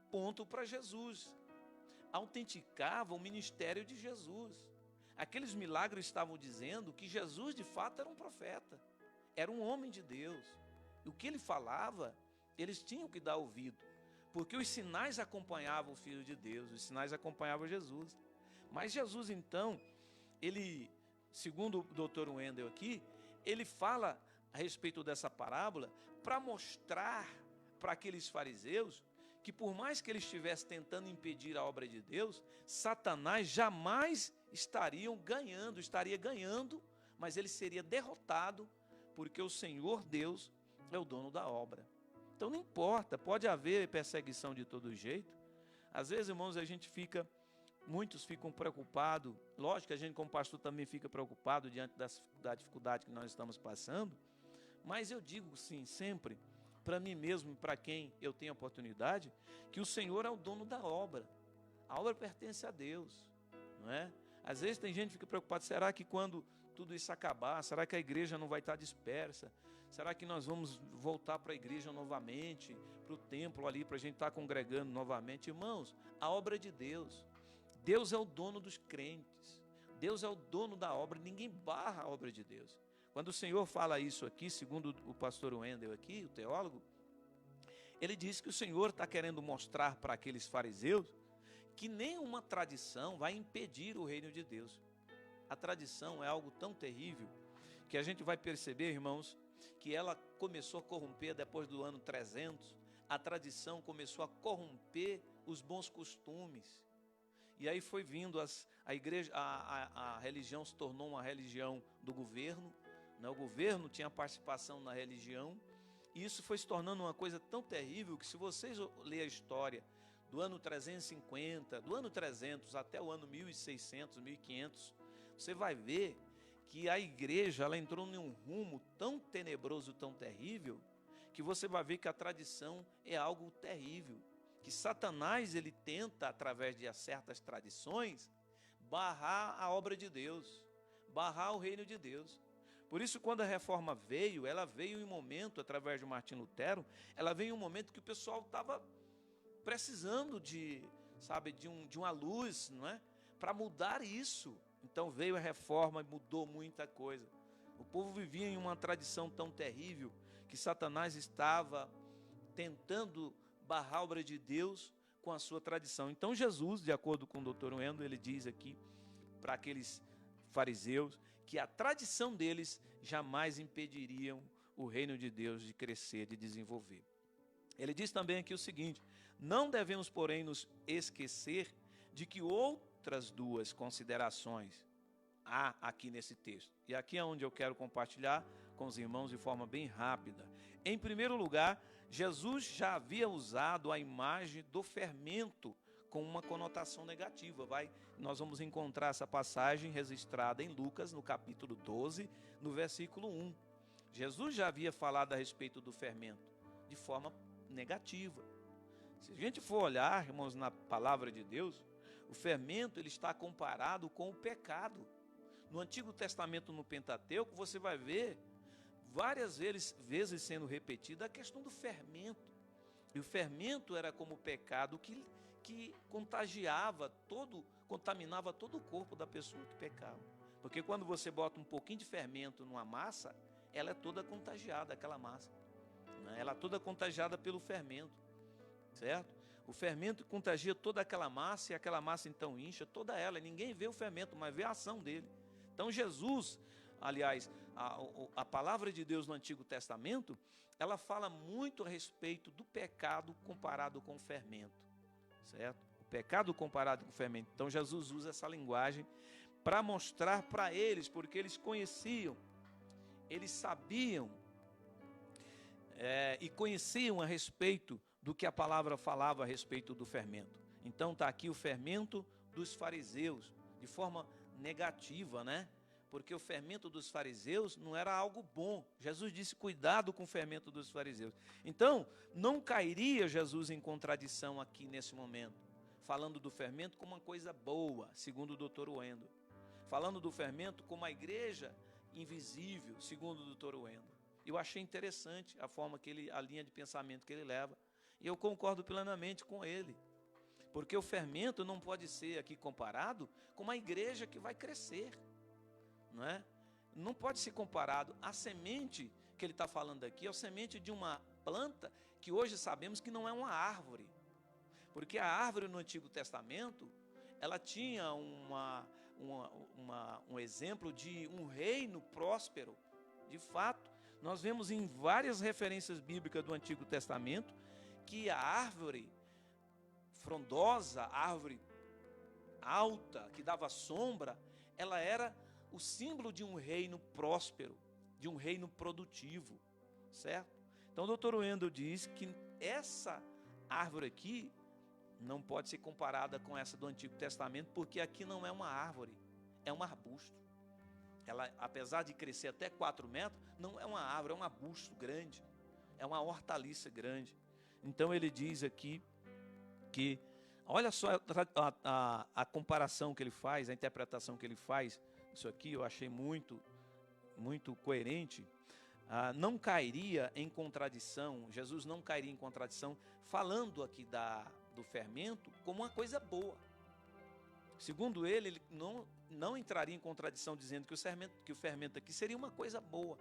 ponto para Jesus, autenticava o ministério de Jesus. Aqueles milagres estavam dizendo que Jesus de fato era um profeta, era um homem de Deus. E o que ele falava, eles tinham que dar ouvido, porque os sinais acompanhavam o Filho de Deus, os sinais acompanhavam Jesus. Mas Jesus então, ele, segundo o Dr. Wendel aqui, ele fala a respeito dessa parábola para mostrar para aqueles fariseus que por mais que eles estivessem tentando impedir a obra de Deus, Satanás jamais estaria ganhando, mas ele seria derrotado, porque o Senhor Deus é o dono da obra. Então não importa, pode haver perseguição de todo jeito. Às vezes, irmãos, muitos ficam preocupados, lógico que a gente como pastor também fica preocupado diante da dificuldade que nós estamos passando, mas eu digo sim, sempre, para mim mesmo e para quem eu tenho oportunidade, que o Senhor é o dono da obra. A obra pertence a Deus, não é? Às vezes tem gente que fica preocupada, será que quando tudo isso acabar, será que a igreja não vai estar dispersa? Será que nós vamos voltar para a igreja novamente, para o templo ali, para a gente estar congregando novamente? Irmãos, a obra é de Deus. Deus é o dono dos crentes. Deus é o dono da obra. Ninguém barra a obra de Deus. Quando o Senhor fala isso aqui, segundo o pastor Wendel aqui, o teólogo, ele diz que o Senhor está querendo mostrar para aqueles fariseus que nenhuma tradição vai impedir o reino de Deus. A tradição é algo tão terrível que a gente vai perceber, irmãos, que ela começou a corromper depois do ano 300. A tradição começou a corromper os bons costumes. E aí foi vindo a religião se tornou uma religião do governo, né? O governo tinha participação na religião, e isso foi se tornando uma coisa tão terrível que, se vocês lerem a história do ano 350, do ano 300 até o ano 1600, 1500, você vai ver que a igreja ela entrou em um rumo tão tenebroso, tão terrível, que você vai ver que a tradição é algo terrível, que Satanás ele tenta, através de certas tradições, barrar a obra de Deus, barrar o reino de Deus. Por isso, quando a reforma veio, ela veio em um momento, através de Martim Lutero, ela veio em um momento que o pessoal estava precisando de uma luz, não é? Para mudar isso. Então veio a reforma e mudou muita coisa. O povo vivia em uma tradição tão terrível que Satanás estava tentando barrar a obra de Deus com a sua tradição. Então Jesus, de acordo com o Dr. Wendel, ele diz aqui para aqueles fariseus que a tradição deles jamais impediriam o reino de Deus de crescer, de desenvolver. Ele diz também aqui o seguinte: não devemos, porém, nos esquecer de que outras duas considerações há aqui nesse texto. E aqui é onde eu quero compartilhar com os irmãos de forma bem rápida. Em primeiro lugar, Jesus já havia usado a imagem do fermento com uma conotação negativa. Nós vamos encontrar essa passagem registrada em Lucas, no capítulo 12, no versículo 1. Jesus já havia falado a respeito do fermento de forma negativa. Se a gente for olhar, irmãos, na palavra de Deus, o fermento ele está comparado com o pecado. No Antigo Testamento, no Pentateuco, você vai ver várias vezes sendo repetida a questão do fermento. E o fermento era como o pecado que contaminava todo o corpo da pessoa que pecava. Porque quando você bota um pouquinho de fermento numa massa, ela é toda contagiada, aquela massa. Ela é toda contagiada pelo fermento, certo? O fermento contagia toda aquela massa, e aquela massa então incha toda ela. Ninguém vê o fermento, mas vê a ação dele. Então Jesus, aliás, a palavra de Deus no Antigo Testamento, ela fala muito a respeito do pecado comparado com o fermento, certo? O pecado comparado com o fermento. Então Jesus usa essa linguagem para mostrar para eles, porque eles conheciam, eles sabiam e conheciam a respeito do que a palavra falava a respeito do fermento. Então está aqui o fermento dos fariseus, de forma negativa, né? Porque o fermento dos fariseus não era algo bom. Jesus disse: cuidado com o fermento dos fariseus. Então, não cairia Jesus em contradição aqui nesse momento, falando do fermento como uma coisa boa, segundo o Dr. Wendel. Falando do fermento como a igreja invisível, segundo o Dr. Wendel. Eu achei interessante a forma a linha de pensamento que ele leva. E eu concordo plenamente com ele. Porque o fermento não pode ser aqui comparado com uma igreja que vai crescer. Não é? Não pode ser comparado. A semente que ele está falando aqui é a semente de uma planta que hoje sabemos que não é uma árvore. Porque a árvore no Antigo Testamento, ela tinha um exemplo de um reino próspero. De fato, nós vemos em várias referências bíblicas do Antigo Testamento que a árvore frondosa, a árvore alta, que dava sombra, ela era o símbolo de um reino próspero, de um reino produtivo, certo? Então o Dr. Wendel diz que essa árvore aqui não pode ser comparada com essa do Antigo Testamento, porque aqui não é uma árvore, é um arbusto. Ela, apesar de crescer até 4 metros, não é uma árvore, é um arbusto grande, é uma hortaliça grande. Então ele diz aqui que, olha só a comparação que ele faz, a interpretação que ele faz. Isso aqui eu achei muito coerente. Não cairia em contradição, Jesus não cairia em contradição, falando aqui do fermento como uma coisa boa. Segundo ele não entraria em contradição dizendo que o fermento aqui seria uma coisa boa.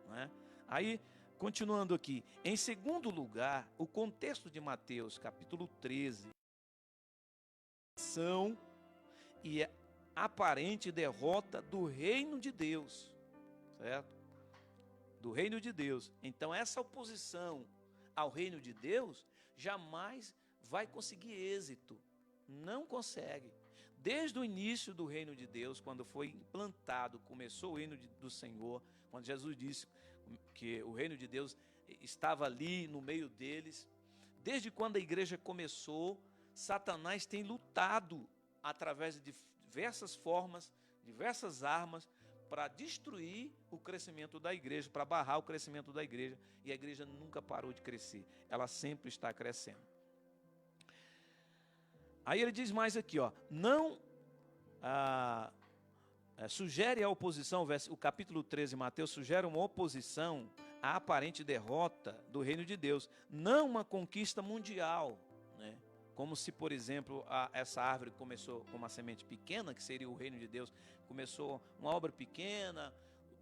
Não é? Aí, continuando aqui, em segundo lugar, o contexto de Mateus, capítulo 13, ação e aparente derrota do reino de Deus, certo? Do reino de Deus. Então, essa oposição ao reino de Deus jamais vai conseguir êxito. Não consegue. Desde o início do reino de Deus, quando foi implantado, começou o reino do Senhor, quando Jesus disse que o reino de Deus estava ali no meio deles, desde quando a igreja começou, Satanás tem lutado através de diversas formas, diversas armas, para destruir o crescimento da igreja, para barrar o crescimento da igreja, e a igreja nunca parou de crescer, ela sempre está crescendo. Aí ele diz mais aqui, sugere a oposição, o capítulo 13 de Mateus sugere uma oposição à aparente derrota do reino de Deus, não uma conquista mundial, né? Como se, por exemplo, essa árvore começou com uma semente pequena, que seria o reino de Deus, começou uma obra pequena,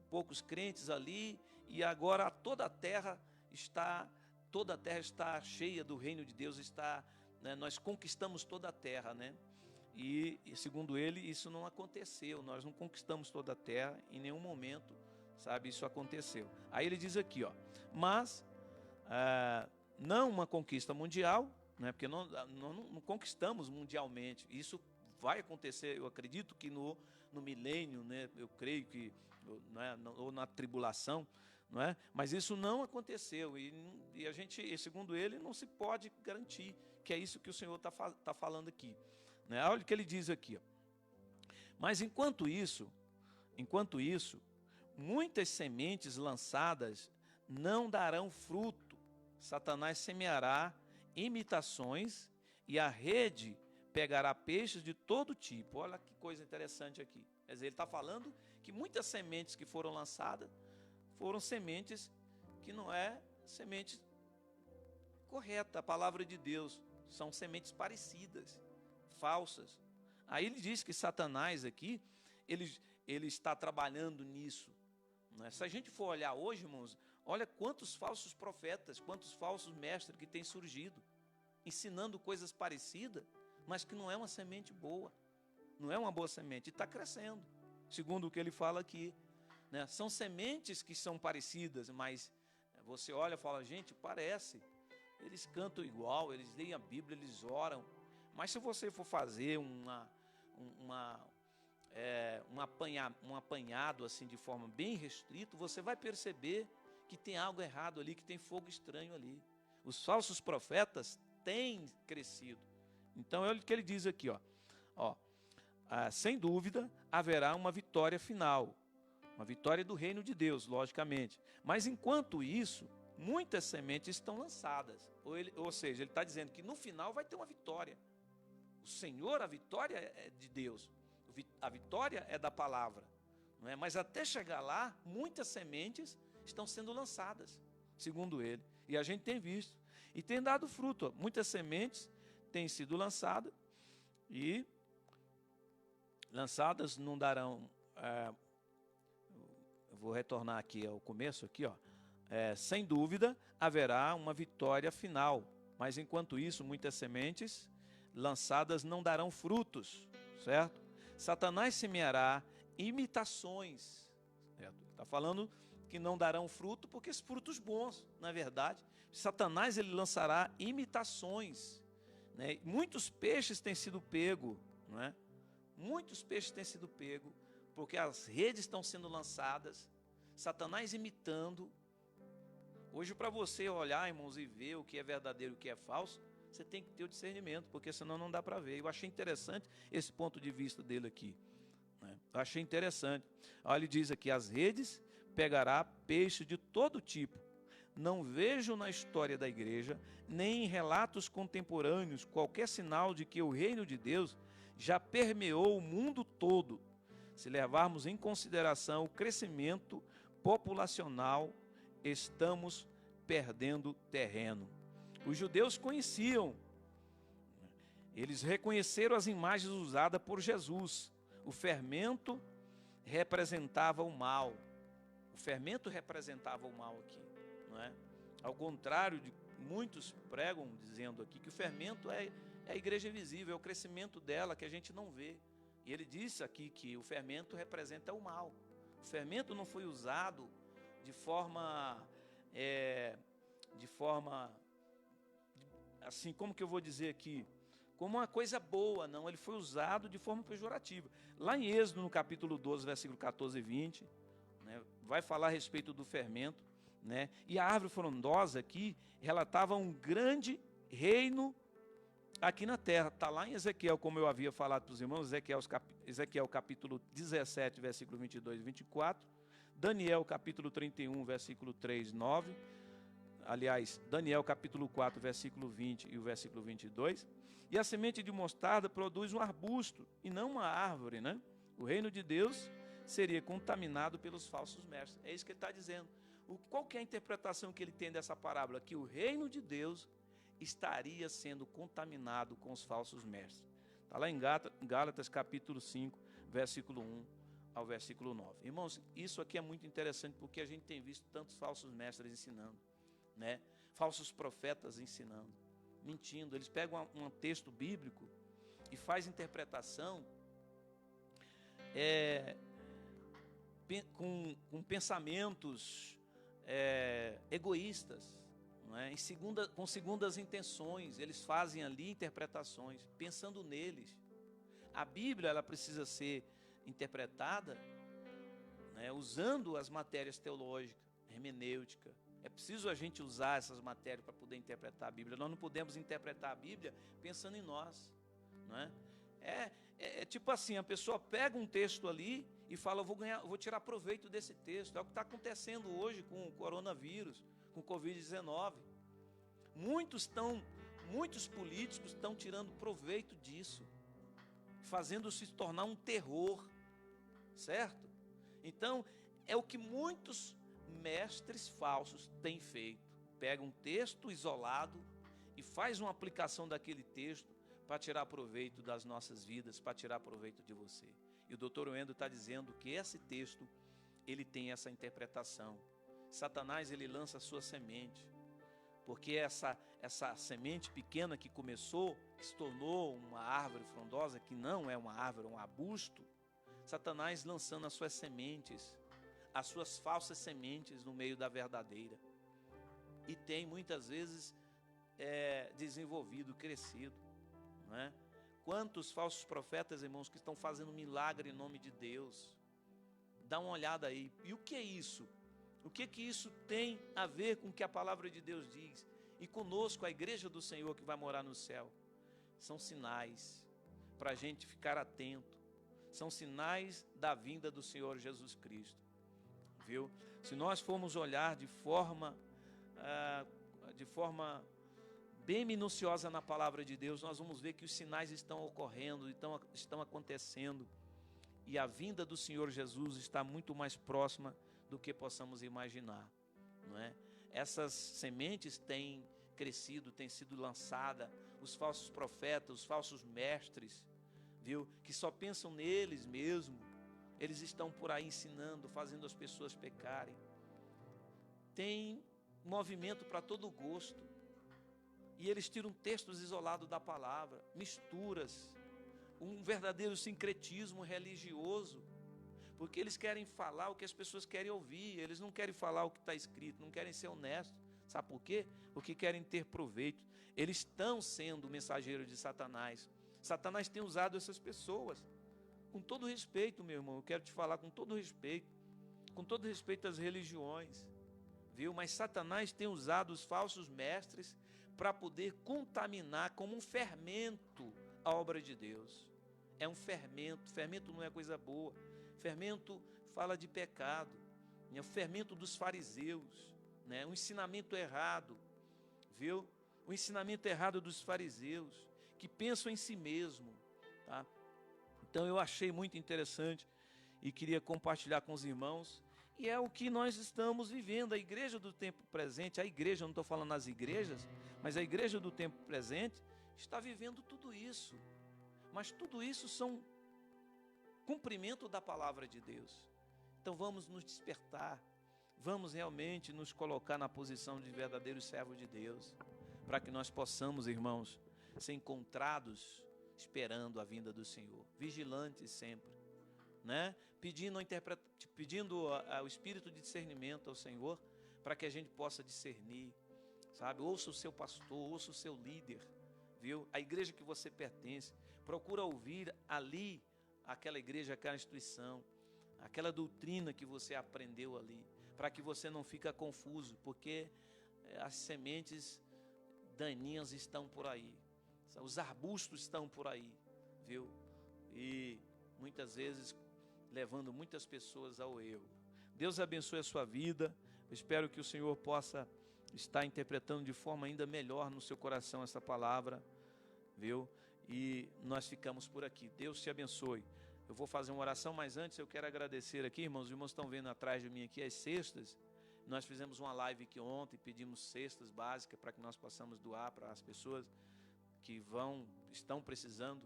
poucos crentes ali, e agora toda a terra está cheia do reino de Deus, né, nós conquistamos toda a terra, né? E segundo ele, isso não aconteceu, nós não conquistamos toda a terra, em nenhum momento, sabe, isso aconteceu. Aí ele diz aqui, mas não uma conquista mundial, né, porque não conquistamos mundialmente. Isso vai acontecer, eu acredito que no milênio, né, eu creio que, né, ou na tribulação, não é? Mas isso não aconteceu e a gente, segundo ele, não se pode garantir que é isso que o Senhor está falando aqui, né? Olha o que ele diz aqui, ó. Mas enquanto isso, muitas sementes lançadas não darão fruto. Satanás semeará imitações e a rede pegará peixes de todo tipo. Olha que coisa interessante aqui. Quer dizer, ele está falando que muitas sementes que foram lançadas foram sementes que não é semente correta, a palavra de Deus. São sementes parecidas, falsas. Aí ele diz que Satanás aqui, ele está trabalhando nisso. Né? Se a gente for olhar hoje, irmãos, olha quantos falsos profetas, quantos falsos mestres que têm surgido, ensinando coisas parecidas, mas que não é uma semente boa, não é uma boa semente, e está crescendo, segundo o que ele fala aqui. Né? São sementes que são parecidas, mas você olha e fala, gente, parece, eles cantam igual, eles leem a Bíblia, eles oram, mas se você for fazer um apanhado assim de forma bem restrito, você vai perceber que tem algo errado ali, que tem fogo estranho ali. Os falsos profetas têm crescido. Então é o que ele diz aqui, sem dúvida haverá uma vitória final, uma vitória do reino de Deus, logicamente. Mas enquanto isso, muitas sementes estão lançadas. Ou seja, ele está dizendo que no final vai ter uma vitória. O Senhor, a vitória é de Deus. A vitória é da palavra. Não é? Mas até chegar lá, muitas sementes estão sendo lançadas, segundo ele. E a gente tem visto. E tem dado fruto. Muitas sementes têm sido lançadas. E lançadas não darão... eu vou retornar aqui ao começo. Aqui, sem dúvida, haverá uma vitória final. Mas enquanto isso, muitas sementes lançadas não darão frutos, certo? Satanás semeará imitações, certo? Está falando que não darão fruto, porque esses frutos bons, na verdade. Satanás, ele lançará imitações, né? Muitos peixes têm sido pegos, não é? Muitos peixes têm sido pegos, porque as redes estão sendo lançadas, Satanás imitando. Hoje, para você olhar, irmãos, e ver o que é verdadeiro e o que é falso, você tem que ter o discernimento, porque senão não dá para ver. Eu achei interessante esse ponto de vista dele aqui, né? Eu achei interessante. Olha, ele diz aqui, as redes pegará peixe de todo tipo. Não vejo na história da igreja, nem em relatos contemporâneos, qualquer sinal de que o reino de Deus já permeou o mundo todo. Se levarmos em consideração o crescimento populacional, estamos perdendo terreno. Os judeus conheciam, eles reconheceram as imagens usadas por Jesus. O fermento representava o mal. O fermento representava o mal aqui, não é? Ao contrário de muitos pregam dizendo aqui que o fermento é a igreja visível, é o crescimento dela que a gente não vê. E ele disse aqui que o fermento representa o mal. O fermento não foi usado de forma assim, como que eu vou dizer aqui? Como uma coisa boa, não. Ele foi usado de forma pejorativa. Lá em Êxodo, no capítulo 12, versículo 14 e 20, né, vai falar a respeito do fermento, né? E a árvore frondosa aqui relatava um grande reino aqui na terra. Está lá em Ezequiel, como eu havia falado para os irmãos, Ezequiel capítulo 17, versículo 22 e 24, Daniel capítulo 31, versículo 3 e 9, aliás, Daniel capítulo 4, versículo 20 e o versículo 22, e a semente de mostarda produz um arbusto e não uma árvore, né? O reino de Deus seria contaminado pelos falsos mestres. É isso que ele está dizendo. Qual que é a interpretação que ele tem dessa parábola? Que o reino de Deus estaria sendo contaminado com os falsos mestres. Está lá em Gálatas capítulo 5, versículo 1 ao versículo 9. Irmãos, isso aqui é muito interessante porque a gente tem visto tantos falsos mestres ensinando, né? Falsos profetas ensinando, mentindo. Eles pegam um texto bíblico e faz interpretação com pensamentos egoístas, não é? Com segundas intenções, eles fazem ali interpretações, pensando neles. A Bíblia, ela precisa ser interpretada, né, usando as matérias teológicas, hermenêutica. É preciso a gente usar essas matérias para poder interpretar a Bíblia. Nós não podemos interpretar a Bíblia pensando em nós, não é? É tipo assim, a pessoa pega um texto ali e fala, eu vou tirar proveito desse texto. É o que está acontecendo hoje com o coronavírus, com o Covid-19. Muitos políticos estão tirando proveito disso, fazendo se tornar um terror, certo? Então, é o que muitos mestres falsos têm feito. Pega um texto isolado e faz uma aplicação daquele texto para tirar proveito das nossas vidas, para tirar proveito de você. E o Dr. Wendel está dizendo que esse texto, ele tem essa interpretação. Satanás, ele lança a sua semente, porque essa semente pequena que começou, que se tornou uma árvore frondosa, que não é uma árvore, é um arbusto. Satanás lançando as suas sementes, as suas falsas sementes no meio da verdadeira. E tem muitas vezes desenvolvido, crescido, não é? Quantos falsos profetas, irmãos, que estão fazendo milagre em nome de Deus. Dá uma olhada aí. E o que é isso? O que isso tem a ver com o que a palavra de Deus diz? E conosco, a igreja do Senhor que vai morar no céu. São sinais para a gente ficar atento. São sinais da vinda do Senhor Jesus Cristo. Viu? Se nós formos olhar de forma bem minuciosa na palavra de Deus, nós vamos ver que os sinais estão ocorrendo, estão acontecendo. E a vinda do Senhor Jesus está muito mais próxima do que possamos imaginar, não é? Essas sementes têm crescido, têm sido lançadas, os falsos profetas, os falsos mestres, viu? Que só pensam neles mesmos, eles estão por aí ensinando, fazendo as pessoas pecarem. Tem movimento para todo gosto, e eles tiram textos isolados da palavra, misturas, um verdadeiro sincretismo religioso, porque eles querem falar o que as pessoas querem ouvir, eles não querem falar o que está escrito, não querem ser honestos. Sabe por quê? Porque querem ter proveito. Eles estão sendo mensageiros de Satanás. Satanás tem usado essas pessoas. Com todo respeito, meu irmão, eu quero te falar com todo respeito às religiões, viu? Mas Satanás tem usado os falsos mestres para poder contaminar como um fermento a obra de Deus. É um fermento. Fermento não é coisa boa. Fermento fala de pecado, é o fermento dos fariseus, né? Um ensinamento errado, viu? O ensinamento errado dos fariseus, que pensam em si mesmo, tá? Então eu achei muito interessante e queria compartilhar com os irmãos, e é o que nós estamos vivendo. A igreja do tempo presente, a igreja, eu não estou falando as igrejas, mas a igreja do tempo presente está vivendo tudo isso, mas tudo isso são cumprimento da palavra de Deus. Então vamos nos despertar, vamos realmente nos colocar na posição de verdadeiros servos de Deus, para que nós possamos, irmãos, ser encontrados esperando a vinda do Senhor, vigilantes sempre, né? Pedindo ao Espírito de discernimento ao Senhor, para que a gente possa discernir, sabe? Ouça o seu pastor, ouça o seu líder, viu? A igreja que você pertence, procura ouvir ali aquela igreja, aquela instituição, aquela doutrina que você aprendeu ali, para que você não fique confuso, porque as sementes daninhas estão por aí, os arbustos estão por aí, viu? E muitas vezes levando muitas pessoas ao erro. Deus abençoe a sua vida. Eu espero que o Senhor possa estar interpretando de forma ainda melhor no seu coração essa palavra, viu? E nós ficamos por aqui. Deus te abençoe. Eu vou fazer uma oração, mas antes eu quero agradecer aqui, irmãos. Os irmãos estão vendo atrás de mim aqui as cestas. Nós fizemos uma live aqui ontem, pedimos cestas básicas para que nós possamos doar para as pessoas que estão precisando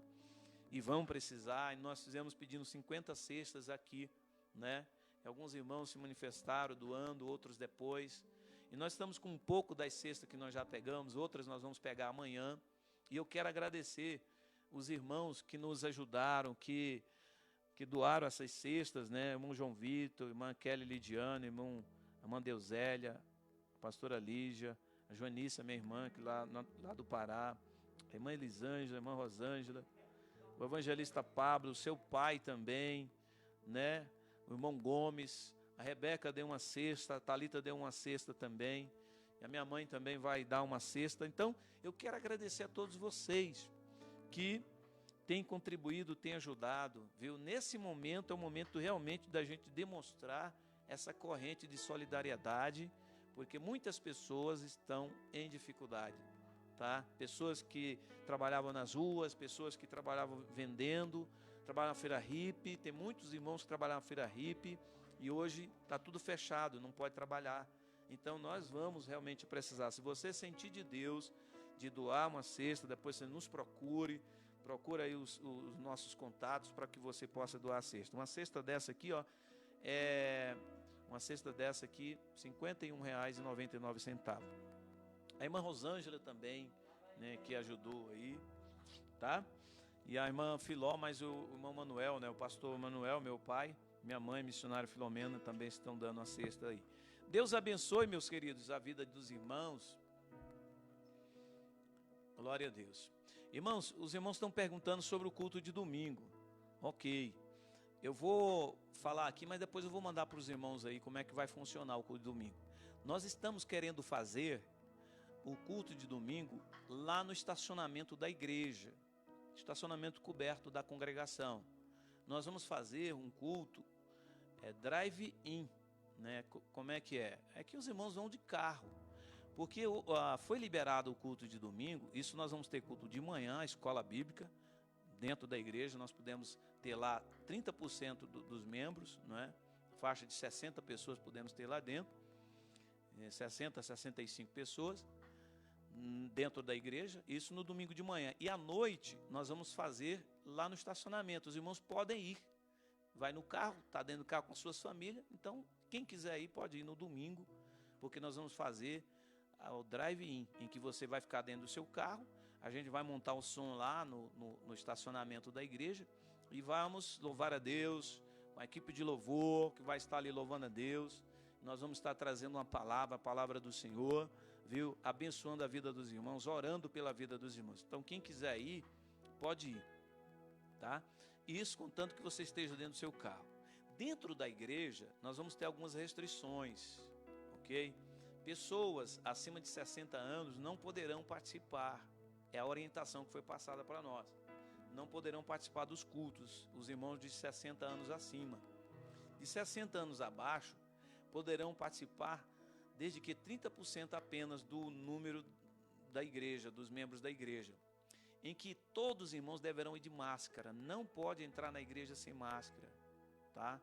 e vão precisar. E nós fizemos pedindo 50 cestas aqui, né? E alguns irmãos se manifestaram doando, outros depois. E nós estamos com um pouco das cestas que nós já pegamos, outras nós vamos pegar amanhã. E eu quero agradecer os irmãos que nos ajudaram, que doaram essas cestas, né? Irmão João Vitor, irmã Kelly Lidiane, irmã Deusélia, a pastora Lígia, a Joanice, minha irmã, que lá do Pará, a irmã Elisângela, a irmã Rosângela, o evangelista Pablo, o seu pai também, né? O irmão Gomes, a Rebeca deu uma cesta, a Thalita deu uma cesta também, e a minha mãe também vai dar uma cesta. Então, eu quero agradecer a todos vocês que têm contribuído, têm ajudado, viu? Nesse momento é o momento realmente da gente demonstrar essa corrente de solidariedade, porque muitas pessoas estão em dificuldade, tá? Pessoas que trabalhavam nas ruas, pessoas que trabalhavam vendendo, trabalham na feira hippie, tem muitos irmãos que trabalham na feira hippie e hoje está tudo fechado, não pode trabalhar. Então nós vamos realmente precisar. Se você sentir de Deus de doar uma cesta, depois você nos procura aí os nossos contatos para que você possa doar a cesta. Uma cesta dessa aqui, ó, uma cesta dessa aqui, R$ 51,99. A irmã Rosângela também, né, que ajudou aí, tá? E a irmã Filó, mas o irmão Manuel, né, o pastor Manuel, meu pai, minha mãe, missionário Filomena, também estão dando a cesta aí. Deus abençoe, meus queridos, a vida dos irmãos. Glória a Deus. Irmãos, os irmãos estão perguntando sobre o culto de domingo. Ok. Eu vou falar aqui, mas depois eu vou mandar para os irmãos aí como é que vai funcionar o culto de domingo. Nós estamos querendo fazer o culto de domingo lá no estacionamento da igreja, estacionamento coberto da congregação. Nós vamos fazer um culto drive-in, né? Como é que é? É que os irmãos vão de carro, porque foi liberado o culto de domingo. Isso nós vamos ter culto de manhã, a escola bíblica, dentro da igreja. Nós podemos ter lá 30% dos membros, não é? Faixa de 60 pessoas podemos ter lá dentro, 60, 65 pessoas dentro da igreja, isso no domingo de manhã. E à noite nós vamos fazer lá no estacionamento. Os irmãos podem ir, vai no carro, está dentro do carro com suas famílias. Então quem quiser ir pode ir no domingo, porque nós vamos fazer o drive-in, em que você vai ficar dentro do seu carro. A gente vai montar o som lá no estacionamento da igreja e vamos louvar a Deus, uma equipe de louvor que vai estar ali louvando a Deus. Nós vamos estar trazendo uma palavra, a palavra do Senhor, viu? Abençoando a vida dos irmãos, orando pela vida dos irmãos. Então quem quiser ir, pode ir, tá? Isso contanto que você esteja dentro do seu carro. Dentro da igreja, nós vamos ter algumas restrições, ok? Pessoas acima de 60 anos não poderão participar. É a orientação que foi passada para nós. Não poderão participar dos cultos, os irmãos de 60 anos acima. De 60 anos abaixo, poderão participar desde que 30% apenas do número da igreja, dos membros da igreja. Em que todos os irmãos deverão ir de máscara. Não pode entrar na igreja sem máscara, tá?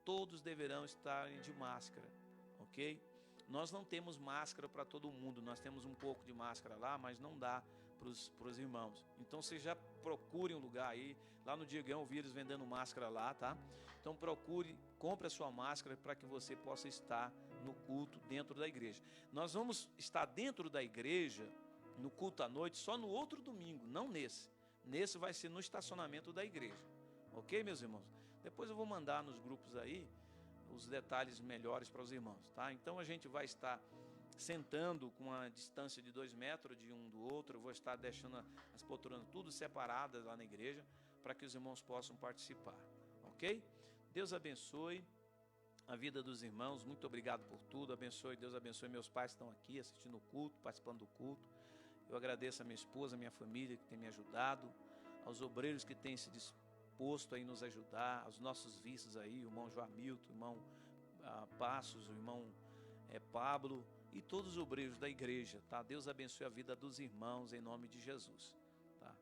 Todos deverão estar de máscara, ok? Nós não temos máscara para todo mundo. Nós temos um pouco de máscara lá, mas não dá para os irmãos. Então você já procure um lugar aí. Lá no Diegão eu vi eles vendendo máscara lá, tá? Então procure, compre a sua máscara para que você possa estar no culto dentro da igreja. Nós vamos estar dentro da igreja no culto à noite só no outro domingo, não nesse. Nesse vai ser no estacionamento da igreja. Ok, meus irmãos? Depois eu vou mandar nos grupos aí os detalhes melhores para os irmãos, tá? Então a gente vai estar sentando com uma distância de 2 metros de um do outro. Eu vou estar deixando as poltronas tudo separadas lá na igreja para que os irmãos possam participar, ok? Deus abençoe a vida dos irmãos. Muito obrigado por tudo. Deus abençoe meus pais que estão aqui assistindo o culto, participando do culto. Eu agradeço a minha esposa, a minha família que tem me ajudado, aos obreiros que têm se disposto a nos ajudar, aos nossos vices aí, o irmão Joamilton, o irmão Passos, o irmão Pablo e todos os obreiros da igreja, tá? Deus abençoe a vida dos irmãos em nome de Jesus, tá?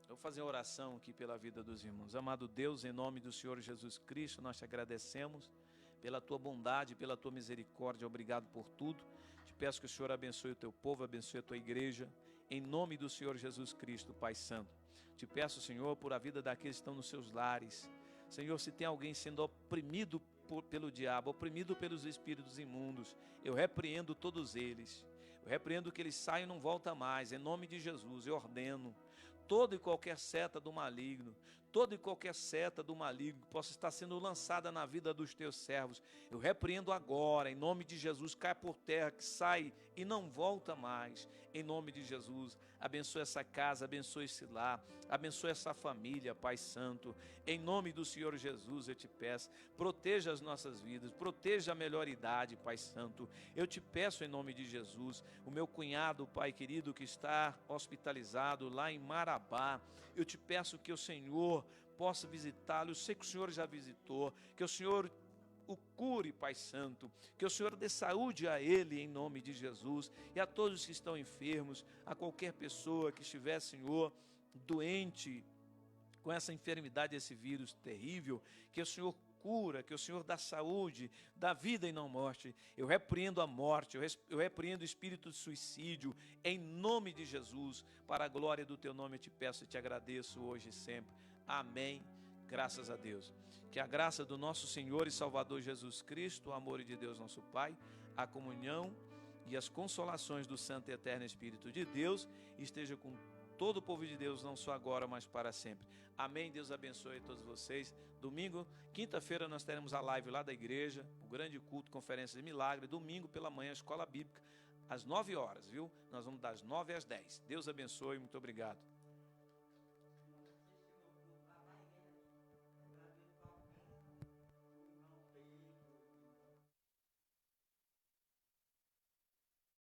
Eu vou fazer uma oração aqui pela vida dos irmãos. Amado Deus, em nome do Senhor Jesus Cristo, nós te agradecemos pela tua bondade, pela tua misericórdia. Obrigado por tudo. Te peço que o Senhor abençoe o teu povo, abençoe a tua igreja, em nome do Senhor Jesus Cristo, Pai Santo. Te peço, Senhor, por a vida daqueles que estão nos seus lares. Senhor, se tem alguém sendo oprimido pelo diabo, oprimido pelos espíritos imundos, eu repreendo todos eles. Eu repreendo que eles saiam e não voltam mais, em nome de Jesus. Eu ordeno toda e qualquer seta do maligno, toda e qualquer seta do maligno que possa estar sendo lançada na vida dos teus servos, eu repreendo agora, em nome de Jesus. Cai por terra, que sai e não volta mais. Em nome de Jesus, abençoe essa casa, abençoe esse lar, abençoe essa família, Pai Santo. Em nome do Senhor Jesus, eu te peço, proteja as nossas vidas, proteja a melhor idade, Pai Santo. Eu te peço em nome de Jesus, o meu cunhado, Pai querido, que está hospitalizado lá em Marabá, eu te peço que o Senhor possa visitá-lo. Eu sei que o Senhor já visitou, que o Senhor o cure, Pai Santo, que o Senhor dê saúde a ele em nome de Jesus, e a todos que estão enfermos, a qualquer pessoa que estiver, Senhor, doente com essa enfermidade, esse vírus terrível, que o Senhor cura, que o Senhor dá saúde, dá vida e não morte. Eu repreendo a morte, eu repreendo o espírito de suicídio, em nome de Jesus, para a glória do teu nome eu te peço e te agradeço hoje e sempre. Amém. Graças a Deus. Que a graça do nosso Senhor e Salvador Jesus Cristo, o amor de Deus nosso Pai, a comunhão e as consolações do Santo e Eterno Espírito de Deus esteja com todo o povo de Deus, não só agora, mas para sempre. Amém. Deus abençoe a todos vocês. Domingo, quinta-feira, nós teremos a live lá da igreja, o grande culto, conferência de milagre. Domingo pela manhã, a escola bíblica, às 9 horas, viu? Nós vamos das 9 às 10. Deus abençoe, muito obrigado.